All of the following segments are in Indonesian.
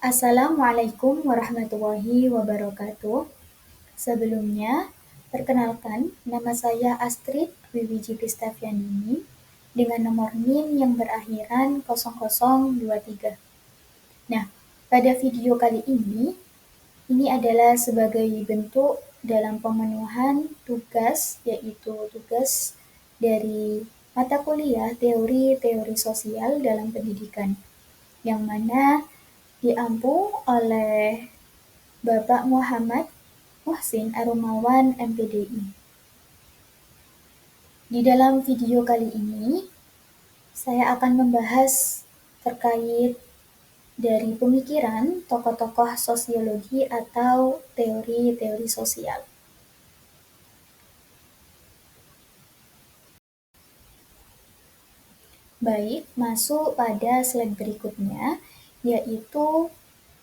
Assalamualaikum warahmatullahi wabarakatuh. Sebelumnya, perkenalkan, nama saya Astrid Wiwiji Pistavianini dengan nomor NIM yang berakhiran 0023. Nah, pada video kali ini adalah sebagai bentuk dalam pemenuhan tugas, yaitu tugas dari mata kuliah teori-teori sosial dalam pendidikan, yang mana diampu oleh Bapak Muhammad Muhsin Arumawan MPDI. Di dalam video kali ini, saya akan membahas terkait dari pemikiran tokoh-tokoh sosiologi atau teori-teori sosial. Baik, masuk pada slide berikutnya, yaitu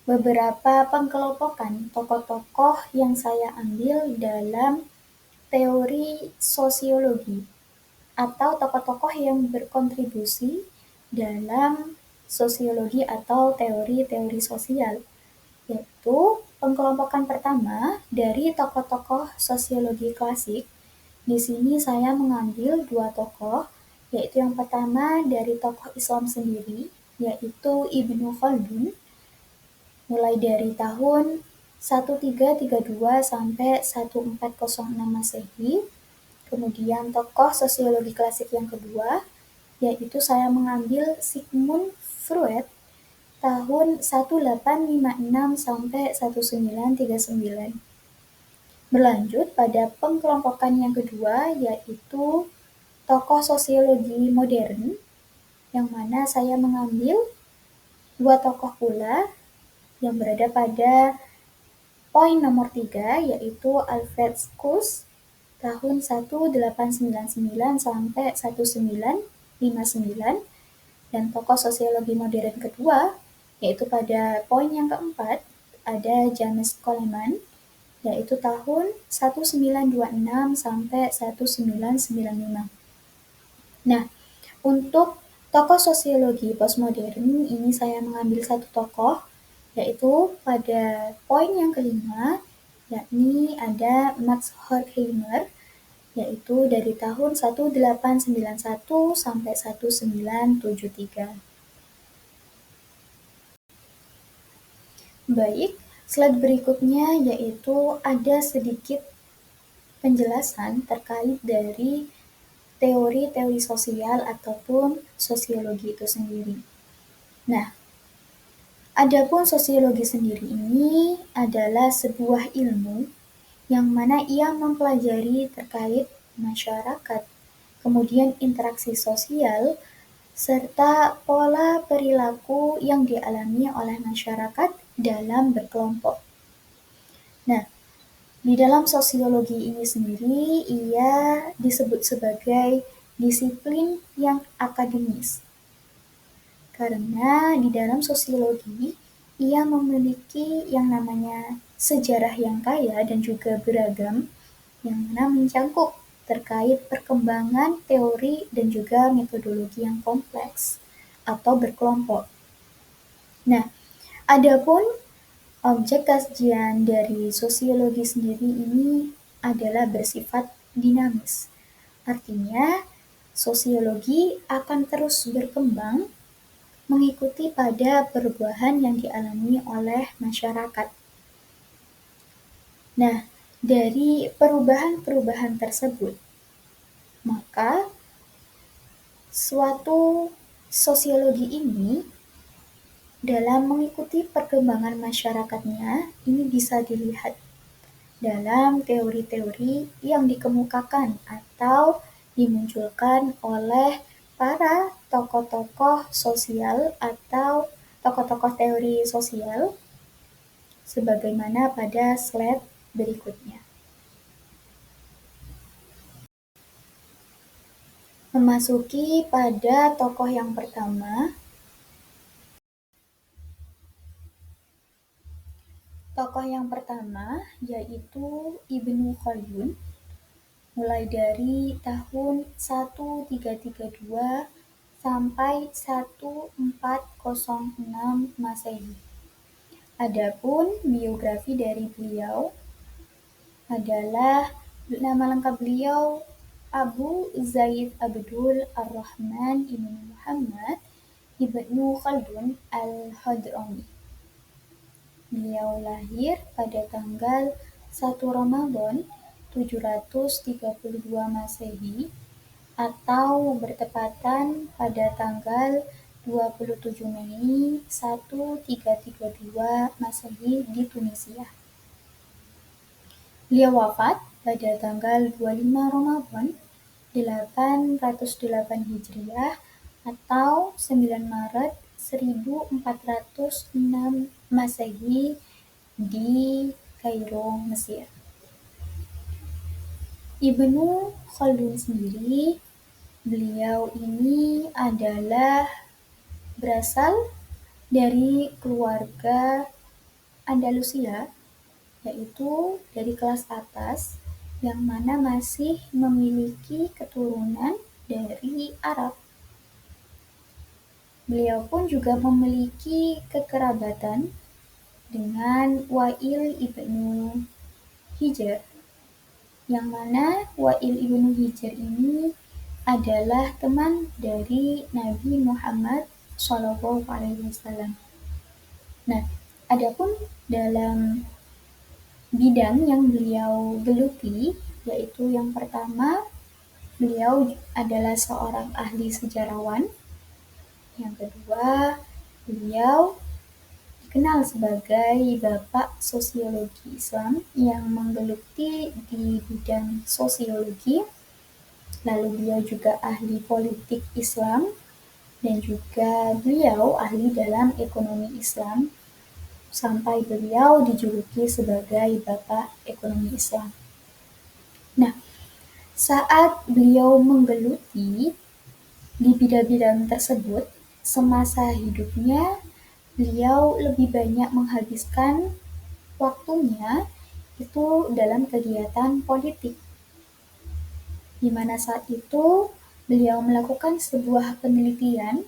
beberapa pengkelompokan tokoh-tokoh yang saya ambil dalam teori sosiologi atau tokoh-tokoh yang berkontribusi dalam sosiologi atau teori-teori sosial, yaitu pengkelompokan pertama dari tokoh-tokoh sosiologi klasik. Di sini saya mengambil dua tokoh, yaitu yang pertama dari tokoh Islam sendiri, yaitu Ibnu Khaldun, mulai dari tahun 1332 sampai 1406 Masehi. Kemudian tokoh sosiologi klasik yang kedua, yaitu saya mengambil Sigmund Freud tahun 1856 sampai 1939. Berlanjut pada pengkelompokan yang kedua, yaitu tokoh sosiologi modern, yang mana saya mengambil dua tokoh pula yang berada pada poin nomor 3, yaitu Alfred Schulz tahun 1899 sampai 1959, dan tokoh sosiologi modern kedua, yaitu pada poin yang keempat, ada James Coleman, yaitu tahun 1926 sampai 1995. Nah, untuk tokoh sosiologi postmodern ini saya mengambil satu tokoh, yaitu pada poin yang kelima, yakni ada Max Horkheimer, yaitu dari tahun 1891 sampai 1973. Baik, slide berikutnya yaitu ada sedikit penjelasan terkait dari teori-teori sosial ataupun sosiologi itu sendiri. Nah, adapun sosiologi sendiri ini adalah sebuah ilmu yang mana ia mempelajari terkait masyarakat, kemudian interaksi sosial, serta pola perilaku yang dialami oleh masyarakat dalam berkelompok. Nah, di dalam sosiologi ini sendiri, ia disebut sebagai disiplin yang akademis. Karena di dalam sosiologi, ia memiliki yang namanya sejarah yang kaya dan juga beragam, yang mana mencangkup terkait perkembangan teori dan juga metodologi yang kompleks atau berkelompok. Nah, adapun objek kajian dari sosiologi sendiri ini adalah bersifat dinamis. Artinya, sosiologi akan terus berkembang mengikuti pada perubahan yang dialami oleh masyarakat. Nah, dari perubahan-perubahan tersebut, maka suatu sosiologi ini dalam mengikuti perkembangan masyarakatnya ini bisa dilihat dalam teori-teori yang dikemukakan atau dimunculkan oleh para tokoh-tokoh sosial atau tokoh-tokoh teori sosial sebagaimana pada slide berikutnya. Memasuki pada tokoh yang pertama, yaitu Ibnu Khaldun, mulai dari tahun 1332 sampai 1406 Masehi. Adapun biografi dari beliau adalah nama lengkap beliau Abu Zaid Abdul Ar-Rahman Ibnu Muhammad Ibnu Khaldun Al-Hadrami. Beliau lahir pada tanggal 1 Ramadan 732 Masehi atau bertepatan pada tanggal 27 Mei 1332 Masehi di Tunisia. Beliau wafat pada tanggal 25 Ramadan 808 Hijriah atau 9 Maret 1406 Masehi di Kairo, Mesir. Ibnu Khaldun sendiri, beliau ini adalah berasal dari keluarga Andalusia, yaitu dari kelas atas yang mana masih memiliki keturunan dari Arab. Beliau pun juga memiliki kekerabatan dengan Wa'il ibnu Hijr, yang mana Wa'il ibnu Hijr ini adalah teman dari Nabi Muhammad SAW. Nah, adapun dalam bidang yang beliau geluti, yaitu yang pertama, beliau adalah seorang ahli sejarawan. Yang kedua, beliau dikenal sebagai Bapak Sosiologi Islam yang menggeluti di bidang sosiologi. Lalu beliau juga ahli politik Islam dan juga beliau ahli dalam ekonomi Islam sampai beliau dijuluki sebagai Bapak Ekonomi Islam. Nah, saat beliau menggeluti di bidang-bidang tersebut, semasa hidupnya beliau lebih banyak menghabiskan waktunya itu dalam kegiatan politik, di mana saat itu beliau melakukan sebuah penelitian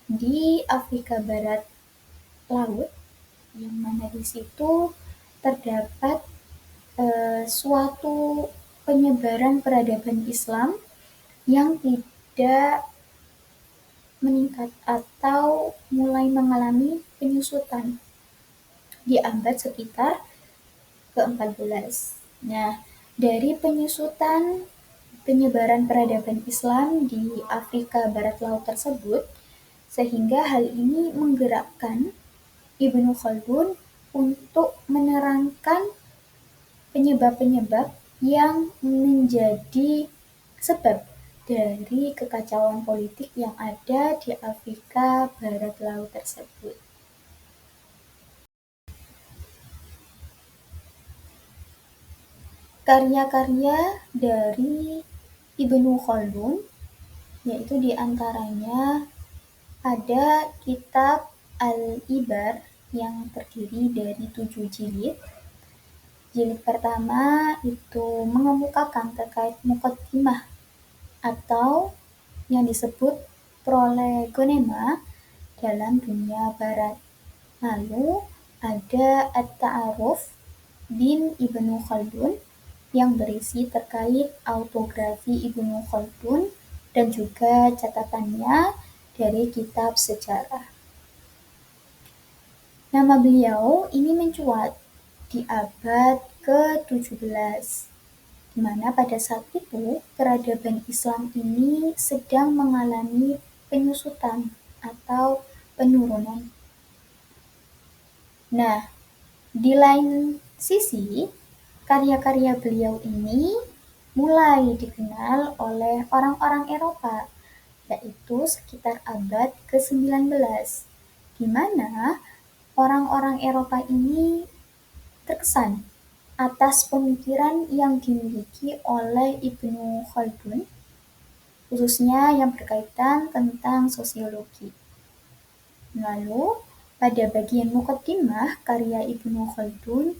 di Afrika Barat Laut, yang mana di situ terdapat suatu penyebaran peradaban Islam yang tidak meningkat atau mulai mengalami penyusutan di abad sekitar ke-14. Nah, dari penyusutan penyebaran peradaban Islam di Afrika Barat Laut tersebut, sehingga hal ini menggerakkan Ibnu Khaldun untuk menerangkan penyebab-penyebab yang menjadi sebab dari kekacauan politik yang ada di Afrika Barat Laut tersebut. Karya-karya dari Ibnu Khaldun, yaitu diantaranya ada kitab Al-Ibar yang terdiri dari 7 jilid. Jilid pertama itu mengemukakan terkait muqaddimah atau yang disebut prolegonema dalam dunia barat. Lalu ada At-Ta'aruf bin Ibnu Khaldun yang berisi terkait autografi Ibnu Khaldun dan juga catatannya dari kitab sejarah. Nama beliau ini mencuat di abad ke-17, di mana pada saat itu peradaban Islam ini sedang mengalami penyusutan atau penurunan. Nah, di lain sisi, karya-karya beliau ini mulai dikenal oleh orang-orang Eropa, yaitu sekitar abad ke-19, di mana orang-orang Eropa ini terkesan atas pemikiran yang dimiliki oleh Ibnu Khaldun, khususnya yang berkaitan tentang sosiologi. Lalu, pada bagian muqaddimah karya Ibnu Khaldun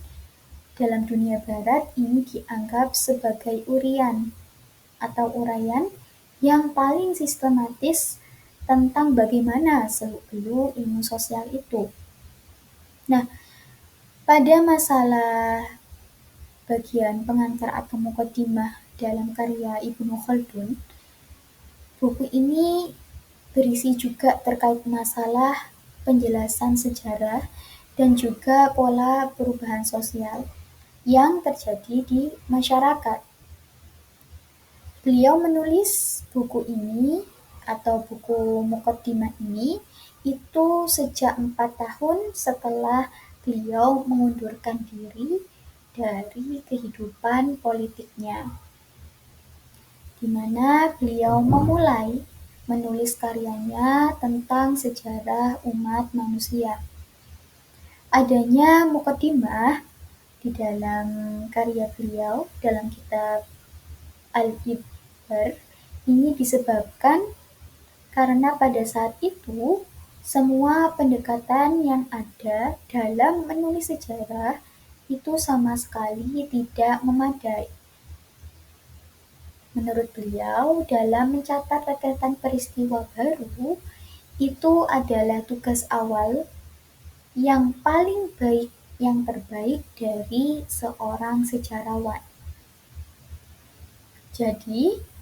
dalam dunia barat ini dianggap sebagai urian atau uraian yang paling sistematis tentang bagaimana seluk-beluk ilmu sosial itu. Nah, Pada masalah bagian pengantar atau muqaddimah dalam karya Ibnu Khaldun, buku ini berisi juga terkait masalah penjelasan sejarah dan juga pola perubahan sosial yang terjadi di masyarakat. Beliau menulis buku ini atau buku muqaddimah ini itu sejak 4 tahun setelah beliau mengundurkan diri dari kehidupan politiknya, di mana beliau memulai menulis karyanya tentang sejarah umat manusia. Adanya muqaddimah di dalam karya beliau dalam kitab Al-Ibr ini disebabkan karena pada saat itu semua pendekatan yang ada dalam menulis sejarah itu sama sekali tidak memadai. Menurut beliau, dalam mencatat rentetan peristiwa baru, itu adalah tugas awal yang paling baik, yang terbaik dari seorang sejarawan. Jadi,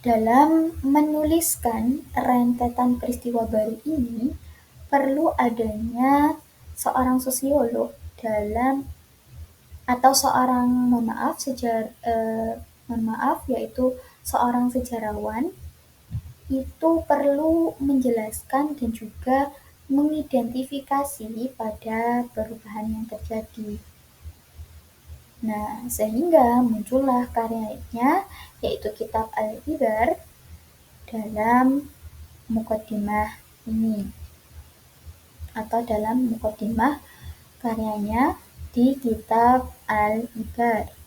dalam menuliskan rentetan peristiwa baru ini, perlu adanya seorang sosiolog dalam atau seorang yaitu seorang sejarawan itu perlu menjelaskan dan juga mengidentifikasi pada perubahan yang terjadi. Nah, sehingga muncullah karyanya yaitu kitab Al-Ibr dalam muqaddimah ini atau dalam muqaddimah karyanya di kitab Al-Ibr.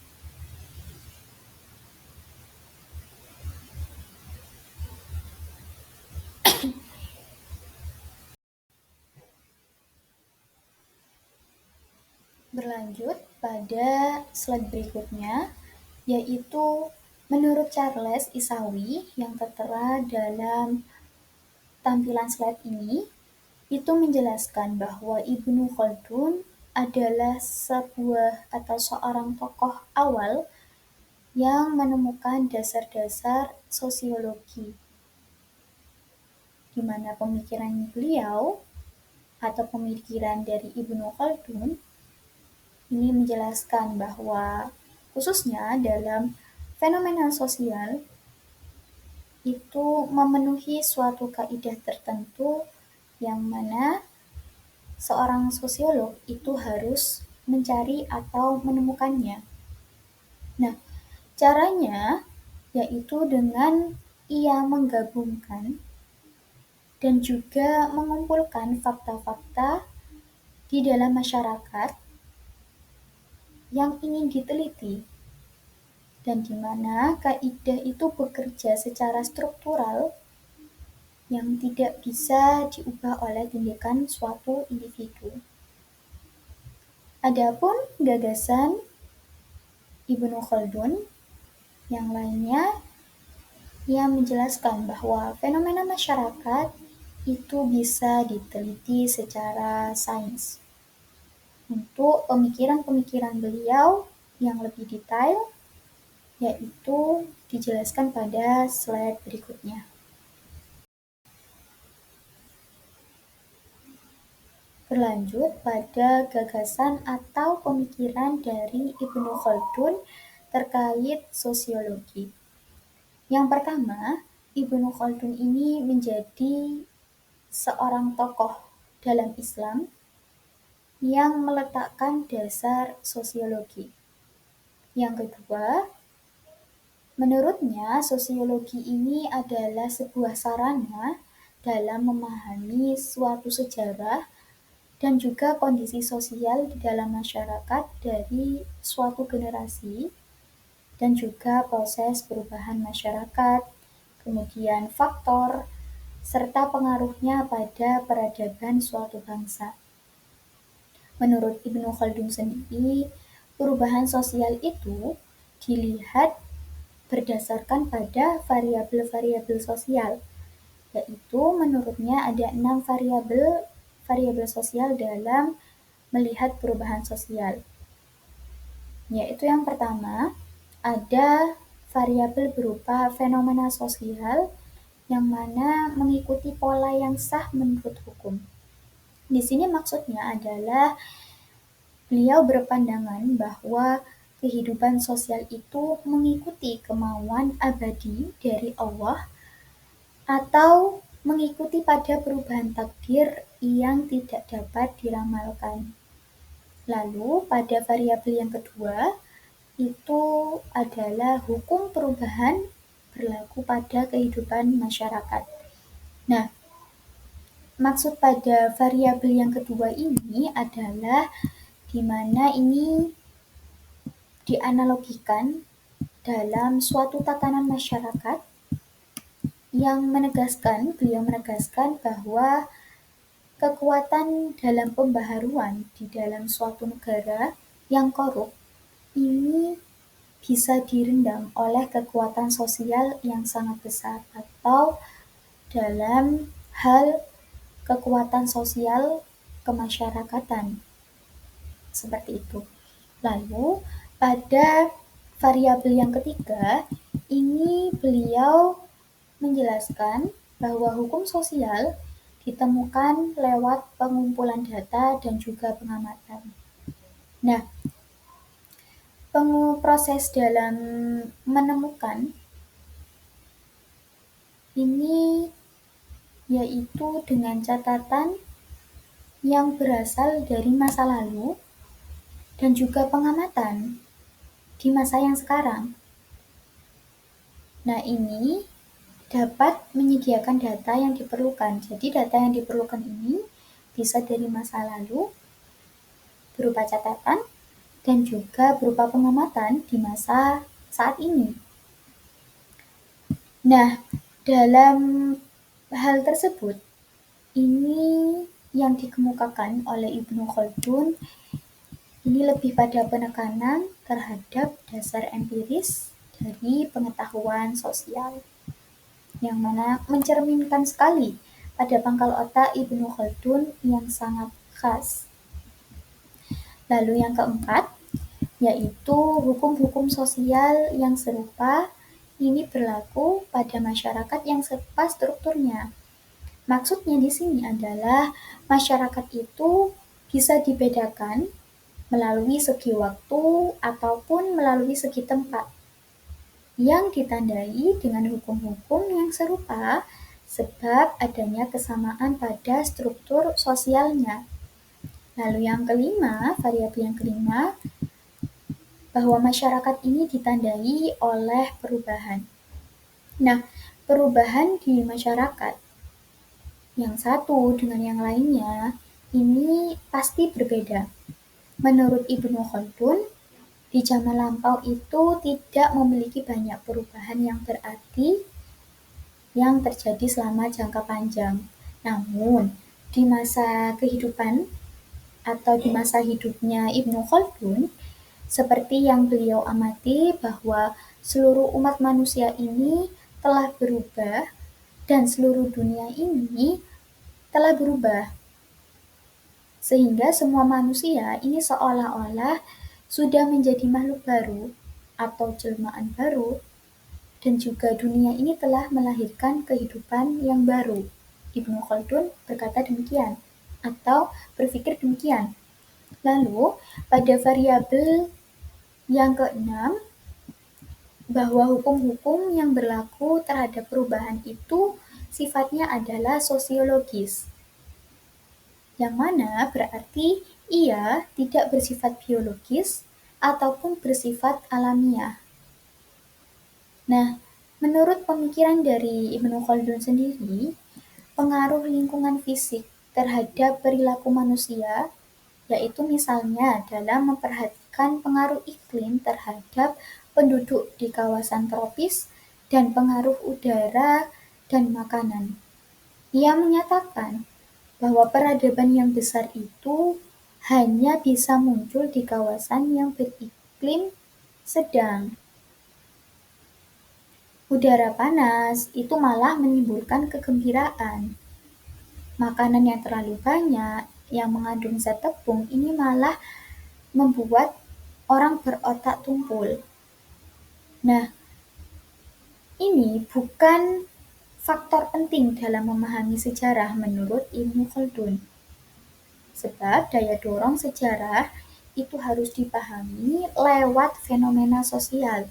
Berlanjut pada slide berikutnya, yaitu menurut Charles Isawi yang tertera dalam tampilan slide ini, itu menjelaskan bahwa Ibnu Khaldun adalah sebuah atau seorang tokoh awal yang menemukan dasar-dasar sosiologi, di mana pemikiran beliau atau pemikiran dari Ibnu Khaldun ini menjelaskan bahwa khususnya dalam fenomena sosial itu memenuhi suatu kaidah tertentu yang mana seorang sosiolog itu harus mencari atau menemukannya. Nah, caranya yaitu dengan ia menggabungkan dan juga mengumpulkan fakta-fakta di dalam masyarakat yang ingin diteliti, dan di mana kaidah itu bekerja secara struktural yang tidak bisa diubah oleh tindakan suatu individu. Adapun gagasan Ibnu Khaldun yang lainnya, ia menjelaskan bahwa fenomena masyarakat itu bisa diteliti secara sains. Untuk pemikiran-pemikiran beliau yang lebih detail, yaitu dijelaskan pada slide berikutnya. Berlanjut pada gagasan atau pemikiran dari Ibnu Khaldun terkait sosiologi. Yang pertama, Ibnu Khaldun ini menjadi seorang tokoh dalam Islam yang meletakkan dasar sosiologi. Yang kedua, menurutnya sosiologi ini adalah sebuah sarana dalam memahami suatu sejarah dan juga kondisi sosial di dalam masyarakat dari suatu generasi dan juga proses perubahan masyarakat, kemudian faktor, serta pengaruhnya pada peradaban suatu bangsa. Menurut Ibnu Khaldun sendiri, perubahan sosial itu dilihat berdasarkan pada variabel-variabel sosial, yaitu menurutnya ada 6 variabel sosial dalam melihat perubahan sosial. Yaitu yang pertama, ada variabel berupa fenomena sosial yang mana mengikuti pola yang sah menurut hukum. Di sini maksudnya adalah beliau berpandangan bahwa kehidupan sosial itu mengikuti kemauan abadi dari Allah atau mengikuti pada perubahan takdir yang tidak dapat diramalkan. Lalu pada variabel yang kedua itu adalah hukum perubahan berlaku pada kehidupan masyarakat. Nah, maksud pada variabel yang kedua ini adalah di mana ini dianalogikan dalam suatu tatanan masyarakat yang beliau menegaskan bahwa kekuatan dalam pembaharuan di dalam suatu negara yang korup ini bisa direndam oleh kekuatan sosial yang sangat besar atau dalam hal kekuatan sosial kemasyarakatan. Seperti itu. Lalu pada variabel yang ketiga, ini beliau menjelaskan bahwa hukum sosial ditemukan lewat pengumpulan data dan juga pengamatan. Nah, proses dalam menemukan ini yaitu dengan catatan yang berasal dari masa lalu dan juga pengamatan di masa yang sekarang. Nah, ini dapat menyediakan data yang diperlukan. Jadi data yang diperlukan ini bisa dari masa lalu berupa catatan dan juga berupa pengamatan di masa saat ini. Nah, dalam hal tersebut, ini yang dikemukakan oleh Ibnu Khaldun ini lebih pada penekanan terhadap dasar empiris dari pengetahuan sosial, yang mana mencerminkan sekali pada pangkal otak Ibnu Khaldun yang sangat khas. Lalu yang keempat, yaitu hukum-hukum sosial yang serupa ini berlaku pada masyarakat yang serupa strukturnya. Maksudnya di sini adalah masyarakat itu bisa dibedakan melalui segi waktu ataupun melalui segi tempat yang ditandai dengan hukum-hukum yang serupa sebab adanya kesamaan pada struktur sosialnya. Lalu yang kelima, variabel yang kelima, bahwa masyarakat ini ditandai oleh perubahan. Nah, perubahan di masyarakat yang satu dengan yang lainnya ini pasti berbeda. Menurut Ibnu Khaldun, di zaman lampau itu tidak memiliki banyak perubahan yang berarti yang terjadi selama jangka panjang. Namun, di masa kehidupan atau di masa hidupnya Ibnu Khaldun, seperti yang beliau amati bahwa seluruh umat manusia ini telah berubah dan seluruh dunia ini telah berubah. Sehingga semua manusia ini seolah-olah sudah menjadi makhluk baru atau jelmaan baru dan juga dunia ini telah melahirkan kehidupan yang baru. Ibnu Khaldun berkata demikian atau berpikir demikian. Lalu pada variabel yang keenam, bahwa hukum-hukum yang berlaku terhadap perubahan itu sifatnya adalah sosiologis, yang mana berarti ia tidak bersifat biologis ataupun bersifat alamiah. Nah, menurut pemikiran dari Ibnu Khaldun sendiri, pengaruh lingkungan fisik terhadap perilaku manusia, yaitu misalnya dalam memperhatikan pengaruh iklim terhadap penduduk di kawasan tropis dan pengaruh udara dan makanan. Ia menyatakan bahwa peradaban yang besar itu hanya bisa muncul di kawasan yang beriklim sedang. Udara panas itu malah menimbulkan kegembiraan. Makanan yang terlalu banyak yang mengandung zat tepung ini malah membuat orang berotak tumpul. Nah, ini bukan faktor penting dalam memahami sejarah menurut Ibnu Khaldun. Sebab daya dorong sejarah itu harus dipahami lewat fenomena sosial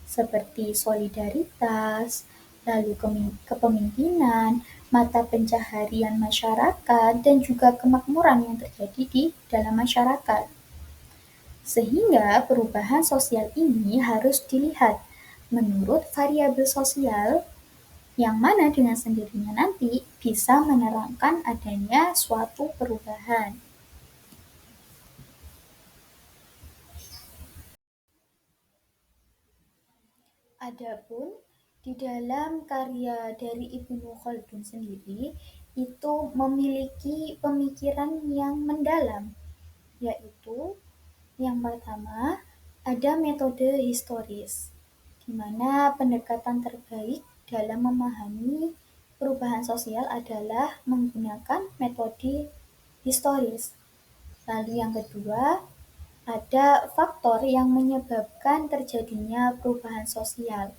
seperti solidaritas, lalu kepemimpinan, mata pencaharian masyarakat, dan juga kemakmuran yang terjadi di dalam masyarakat. Sehingga perubahan sosial ini harus dilihat menurut variabel sosial yang mana dengan sendirinya nanti bisa menerangkan adanya suatu perubahan. Adapun di dalam karya dari Ibnu Khaldun sendiri itu memiliki pemikiran yang mendalam, yaitu yang pertama ada metode historis, di mana pendekatan terbaik dalam memahami perubahan sosial adalah menggunakan metode historis. Lalu yang kedua, ada faktor yang menyebabkan terjadinya perubahan sosial.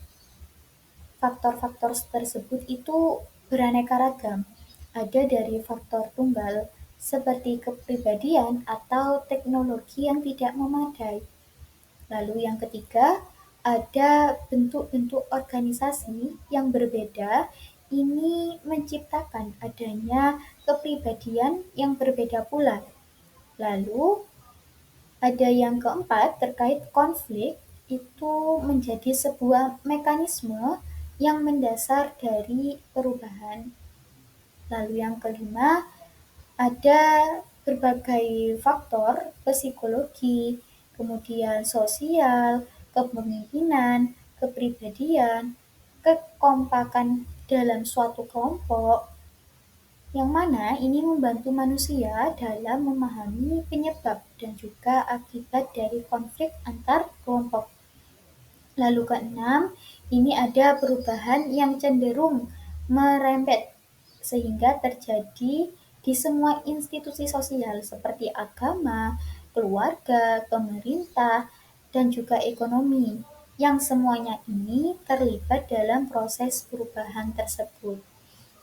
Faktor-faktor tersebut itu beraneka ragam. Ada dari faktor tunggal seperti kepribadian atau teknologi yang tidak memadai. Lalu yang ketiga, ada bentuk-bentuk organisasi yang berbeda. Ini menciptakan adanya kepribadian yang berbeda pula. Lalu ada yang keempat terkait konflik, itu menjadi sebuah mekanisme yang mendasar dari perubahan. Lalu yang kelima, ada berbagai faktor psikologi, kemudian sosial, kepemimpinan, kepribadian, kekompakan dalam suatu kelompok, yang mana ini membantu manusia dalam memahami penyebab dan juga akibat dari konflik antar kelompok. Lalu keenam, ini ada perubahan yang cenderung merembet sehingga terjadi di semua institusi sosial seperti agama, keluarga, pemerintah, dan juga ekonomi, yang semuanya ini terlibat dalam proses perubahan tersebut.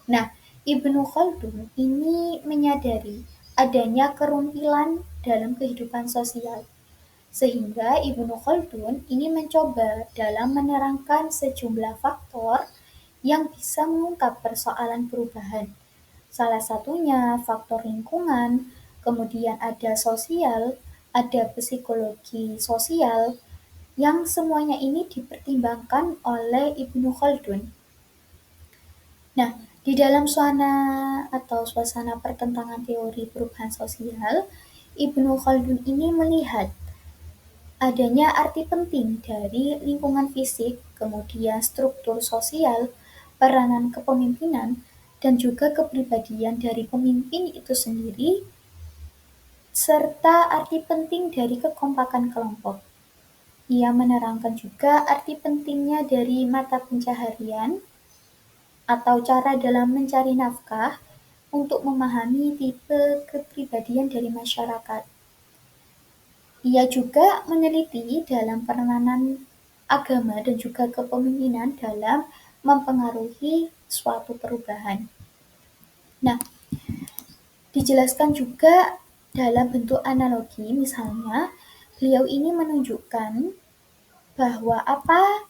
Nah, Ibnu Khaldun ini menyadari adanya kerumpilan dalam kehidupan sosial, sehingga Ibnu Khaldun ini mencoba dalam menerangkan sejumlah faktor yang bisa mengungkap persoalan perubahan. Salah satunya faktor lingkungan, kemudian ada sosial, ada psikologi sosial, yang semuanya ini dipertimbangkan oleh Ibnu Khaldun. Nah, di dalam suasana pertentangan teori perubahan sosial, Ibnu Khaldun ini melihat adanya arti penting dari lingkungan fisik, kemudian struktur sosial, peranan kepemimpinan, dan juga kepribadian dari pemimpin itu sendiri, serta arti penting dari kekompakan kelompok. Ia menerangkan juga arti pentingnya dari mata pencaharian atau cara dalam mencari nafkah untuk memahami tipe kepribadian dari masyarakat. Ia juga meneliti dalam peranan agama dan juga kepemimpinan dalam mempengaruhi suatu perubahan. Nah, dijelaskan juga dalam bentuk analogi, misalnya beliau ini menunjukkan bahwa apa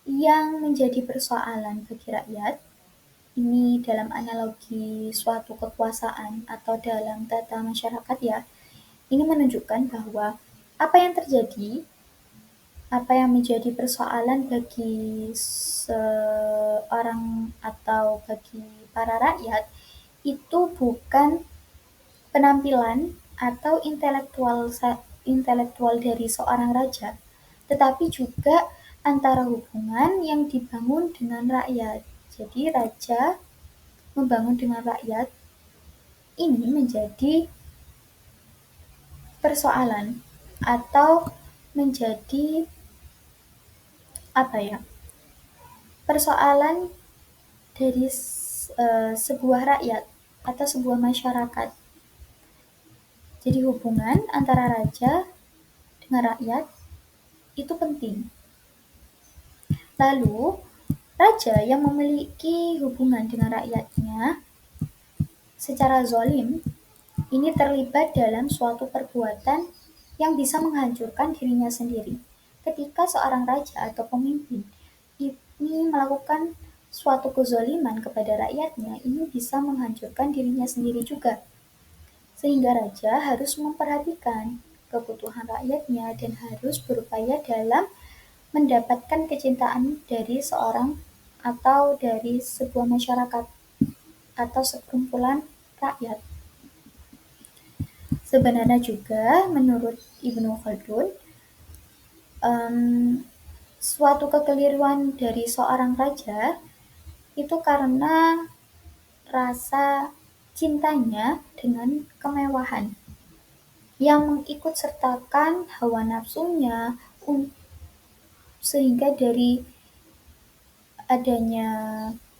yang menjadi persoalan bagi rakyat ini dalam analogi suatu kekuasaan atau dalam tata masyarakat ya, ini menunjukkan bahwa apa yang terjadi, apa yang menjadi persoalan bagi seorang atau bagi para rakyat itu bukan penampilan atau intelektual dari seorang raja, tetapi juga antara hubungan yang dibangun dengan rakyat. Jadi raja membangun dengan rakyat ini menjadi persoalan atau menjadi apa ya, persoalan dari sebuah rakyat atau sebuah masyarakat. Jadi hubungan antara raja dengan rakyat itu penting. Lalu, raja yang memiliki hubungan dengan rakyatnya secara zalim ini terlibat dalam suatu perbuatan yang bisa menghancurkan dirinya sendiri. Ketika seorang raja atau pemimpin ini melakukan suatu kezaliman kepada rakyatnya, ini bisa menghancurkan dirinya sendiri juga. Sehingga raja harus memperhatikan kebutuhan rakyatnya dan harus berupaya dalam mendapatkan kecintaan dari seorang atau dari sebuah masyarakat atau sekumpulan rakyat. Sebenarnya juga menurut Ibnu Khaldun, suatu kekeliruan dari seorang raja itu karena rasa cintanya dengan kemewahan yang mengikut sertakan hawa nafsunya, sehingga dari adanya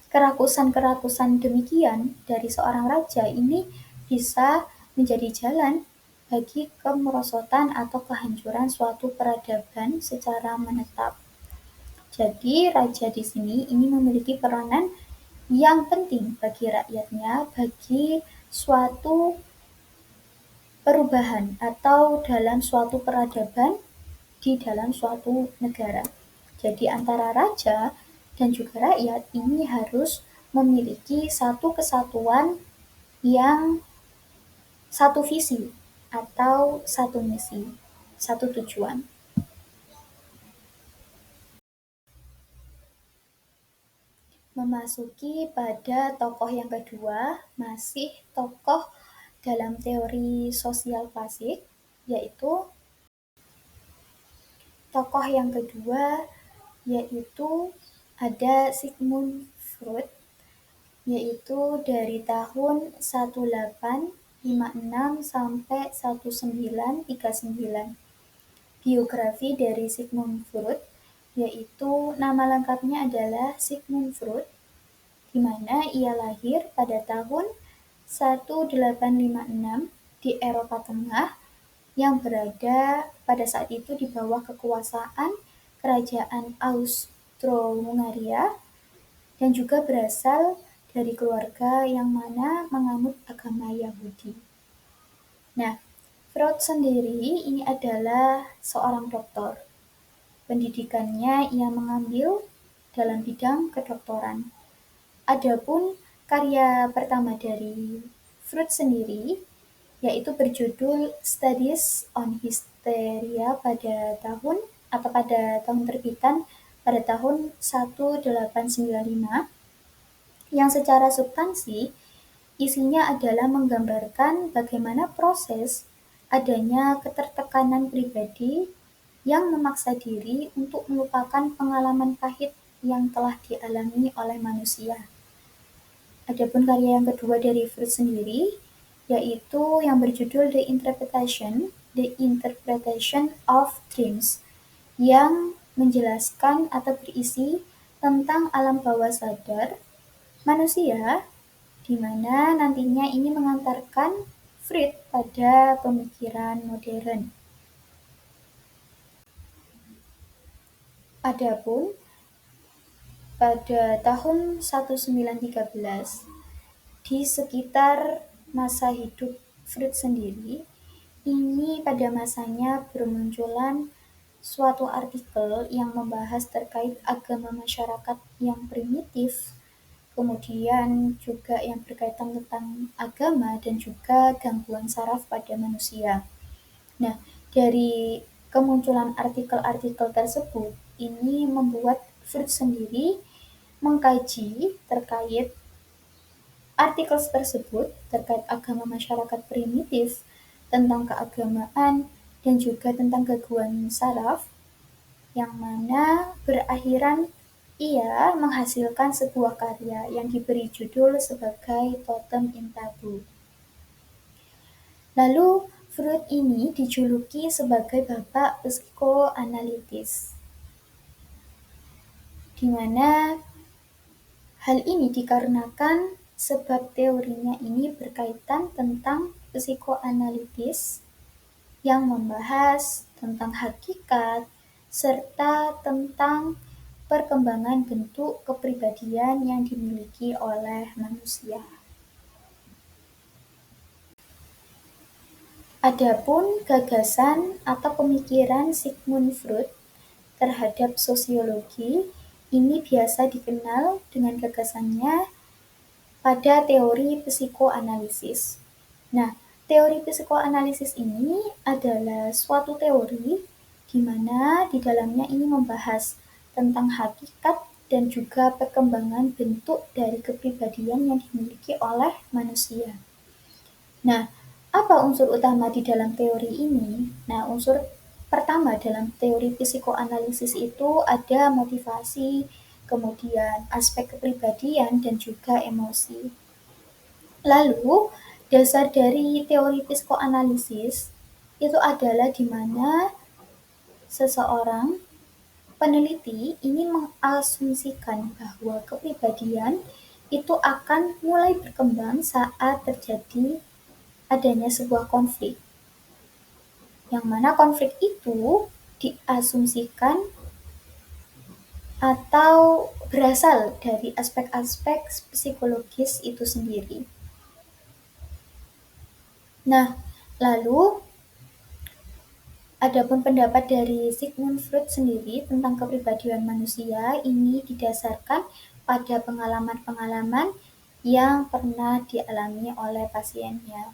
kerakusan-kerakusan demikian dari seorang raja ini bisa menjadi jalan bagi kemerosotan atau kehancuran suatu peradaban secara menetap. Jadi raja di sini ini memiliki peranan yang penting bagi rakyatnya, bagi suatu perubahan atau dalam suatu peradaban di dalam suatu negara. Jadi antara raja dan juga rakyat ini harus memiliki satu kesatuan yang satu visi atau satu misi, satu tujuan. Memasuki pada tokoh yang kedua, masih tokoh dalam teori sosial klasik, yaitu tokoh yang kedua yaitu ada Sigmund Freud, yaitu dari tahun 1856 sampai 1939. Biografi dari Sigmund Freud, yaitu nama lengkapnya adalah Sigmund Freud, di mana ia lahir pada tahun 1856 di Eropa Tengah yang berada pada saat itu di bawah kekuasaan Kerajaan Austro-Hungaria dan juga berasal dari keluarga yang mana menganut agama Yahudi. Nah, Freud sendiri ini adalah seorang doktor. Pendidikannya ia mengambil dalam bidang kedokteran. Adapun karya pertama dari Freud sendiri yaitu berjudul Studies on Hysteria pada tahun terbitan pada tahun 1895 yang secara substansi isinya adalah menggambarkan bagaimana proses adanya ketertekanan pribadi yang memaksa diri untuk melupakan pengalaman pahit yang telah dialami oleh manusia. Adapun karya yang kedua dari Freud sendiri yaitu yang berjudul The Interpretation of Dreams, yang menjelaskan atau berisi tentang alam bawah sadar manusia, di mana nantinya ini mengantarkan Freud pada pemikiran modern. Adapun pada tahun 1913 di sekitar masa hidup Freud sendiri, ini pada masanya bermunculan suatu artikel yang membahas terkait agama masyarakat yang primitif, kemudian juga yang berkaitan tentang agama dan juga gangguan saraf pada manusia. Nah, dari kemunculan artikel-artikel tersebut, ini membuat Freud sendiri mengkaji terkait artikel tersebut terkait agama masyarakat primitif, tentang keagamaan, dan juga tentang gangguan saraf, yang mana berakhiran ia menghasilkan sebuah karya yang diberi judul sebagai Totem in Tabu. Lalu Freud ini dijuluki sebagai bapak psikoanalitis, di mana hal ini dikarenakan sebab teorinya ini berkaitan tentang psikoanalitis yang membahas tentang hakikat serta tentang perkembangan bentuk kepribadian yang dimiliki oleh manusia. Adapun gagasan atau pemikiran Sigmund Freud terhadap sosiologi ini biasa dikenal dengan gagasannya pada teori psikoanalisis. Nah, teori psikoanalisis ini adalah suatu teori di mana di dalamnya ini membahas tentang hakikat dan juga perkembangan bentuk dari kepribadian yang dimiliki oleh manusia. Nah, apa unsur utama di dalam teori ini? Nah, unsur pertama dalam teori psikoanalisis itu ada motivasi, kemudian aspek kepribadian, dan juga emosi. Lalu, dasar dari teori psikoanalisis itu adalah di mana seseorang peneliti ini mengasumsikan bahwa kepribadian itu akan mulai berkembang saat terjadi adanya sebuah konflik. Yang mana konflik itu diasumsikan atau berasal dari aspek-aspek psikologis itu sendiri. Nah, lalu adapun pendapat dari Sigmund Freud sendiri tentang kepribadian manusia ini didasarkan pada pengalaman-pengalaman yang pernah dialami oleh pasiennya.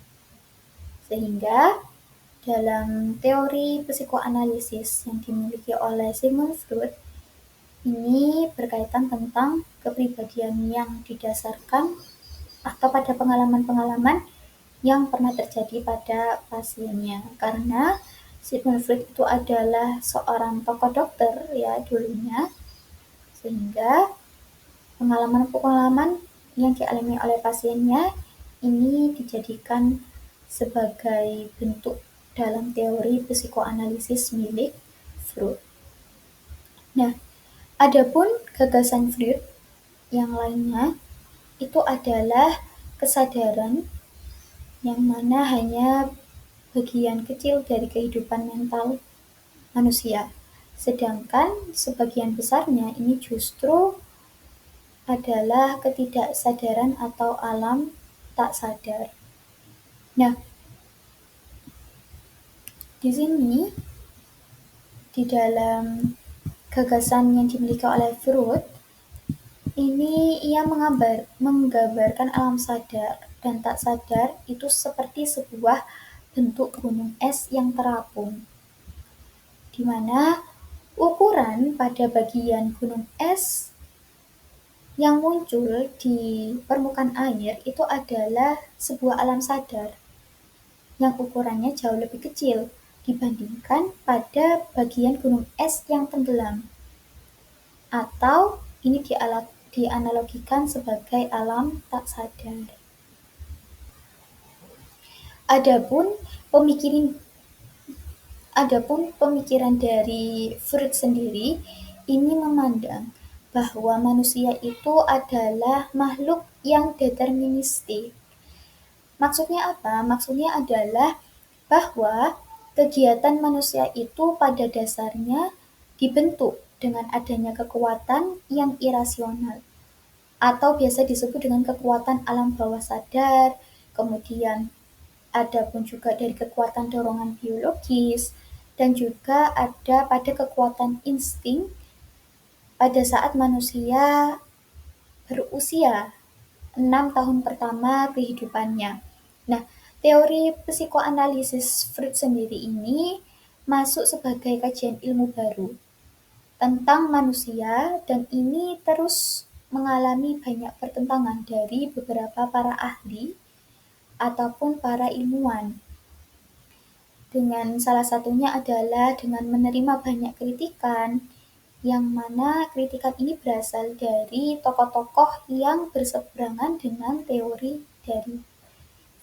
Sehingga dalam teori psikoanalisis yang dimiliki oleh Sigmund Freud ini berkaitan tentang kepribadian yang didasarkan atau pada pengalaman-pengalaman yang pernah terjadi pada pasiennya. Karena Sigmund Freud itu adalah seorang tokoh dokter ya dulunya, sehingga pengalaman-pengalaman yang dialami oleh pasiennya ini dijadikan sebagai bentuk dalam teori psikoanalisis milik Freud. Nah, adapun gagasan Freud yang lainnya itu adalah kesadaran yang mana hanya bagian kecil dari kehidupan mental manusia. Sedangkan sebagian besarnya ini justru adalah ketidaksadaran atau alam tak sadar. Nah, di sini di dalam gagasan yang dimiliki oleh Freud ini ia menggambarkan alam sadar dan tak sadar itu seperti sebuah bentuk gunung es yang terapung, di mana ukuran pada bagian gunung es yang muncul di permukaan air itu adalah sebuah alam sadar yang ukurannya jauh lebih kecil dibandingkan pada bagian gunung es yang tenggelam, atau ini dianalogikan sebagai alam tak sadar. Adapun pemikiran dari Freud sendiri ini memandang bahwa manusia itu adalah makhluk yang deterministik. Maksudnya apa? Maksudnya adalah bahwa kegiatan manusia itu pada dasarnya dibentuk dengan adanya kekuatan yang irasional atau biasa disebut dengan kekuatan alam bawah sadar, kemudian ada pun juga dari kekuatan dorongan biologis, dan juga ada pada kekuatan insting pada saat manusia berusia 6 tahun pertama kehidupannya. Nah, teori psikoanalisis Freud sendiri ini masuk sebagai kajian ilmu baru tentang manusia dan ini terus mengalami banyak pertentangan dari beberapa para ahli ataupun para ilmuwan. Dengan salah satunya adalah dengan menerima banyak kritikan, yang mana kritikan ini berasal dari tokoh-tokoh yang berseberangan dengan teori dari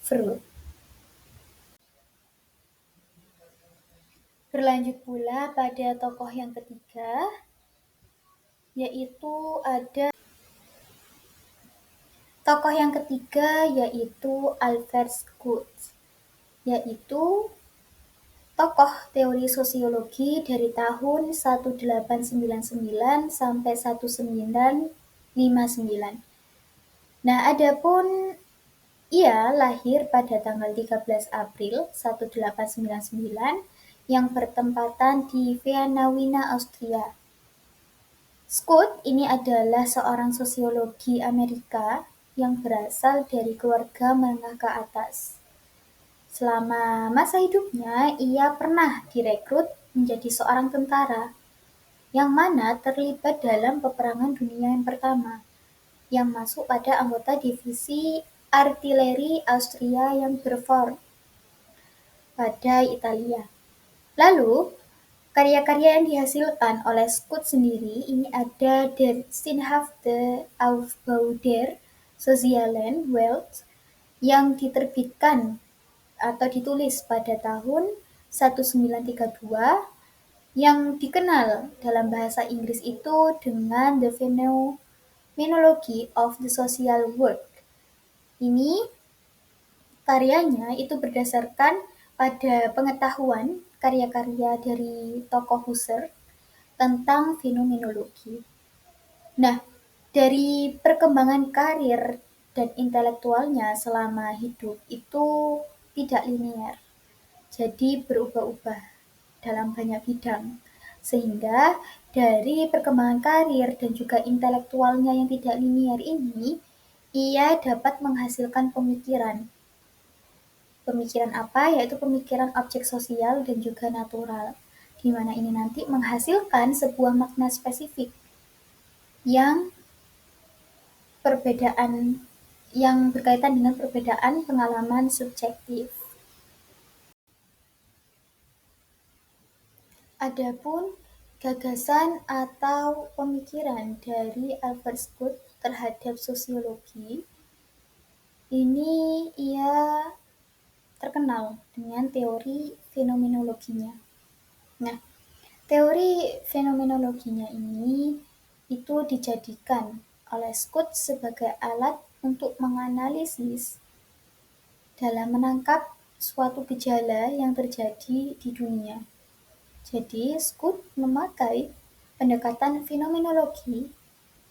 Freud. Berlanjut pula pada tokoh yang ketiga, yaitu Albert Schweitzer. yaitu tokoh teori sosiologi dari tahun 1899 sampai 1959. Nah, adapun ia lahir pada tanggal 13 April 1899 yang bertempatan di Vienna, Wina, Austria. Scott ini adalah seorang sosiologi Amerika yang berasal dari keluarga menengah ke atas. Selama masa hidupnya, ia pernah direkrut menjadi seorang tentara, yang mana terlibat dalam Peperangan Dunia yang Pertama, yang masuk pada anggota divisi artileri Austria yang berfront pada Italia. Lalu, karya-karya yang dihasilkan oleh Scott sendiri ini ada Der sinnhafte Aufbau der sozialen Welt yang diterbitkan atau ditulis pada tahun 1932 yang dikenal dalam bahasa Inggris itu dengan The Phenomenology of the Social World. Ini karyanya itu berdasarkan pada pengetahuan karya-karya dari tokoh Husserl tentang fenomenologi. Nah, dari perkembangan karir dan intelektualnya selama hidup itu tidak linear, jadi berubah-ubah dalam banyak bidang. Sehingga dari perkembangan karir dan juga intelektualnya yang tidak linear ini, ia dapat menghasilkan pemikiran. Pemikiran apa? Yaitu pemikiran objek sosial dan juga natural, di mana ini nanti menghasilkan sebuah makna spesifik yang perbedaan yang berkaitan dengan perbedaan pengalaman subjektif. Adapun gagasan atau pemikiran dari Albert Scott terhadap sosiologi, ini ia terkenal dengan teori fenomenologinya. Nah, teori fenomenologinya ini itu dijadikan oleh Scott sebagai alat untuk menganalisis dalam menangkap suatu gejala yang terjadi di dunia. Jadi, Scott memakai pendekatan fenomenologi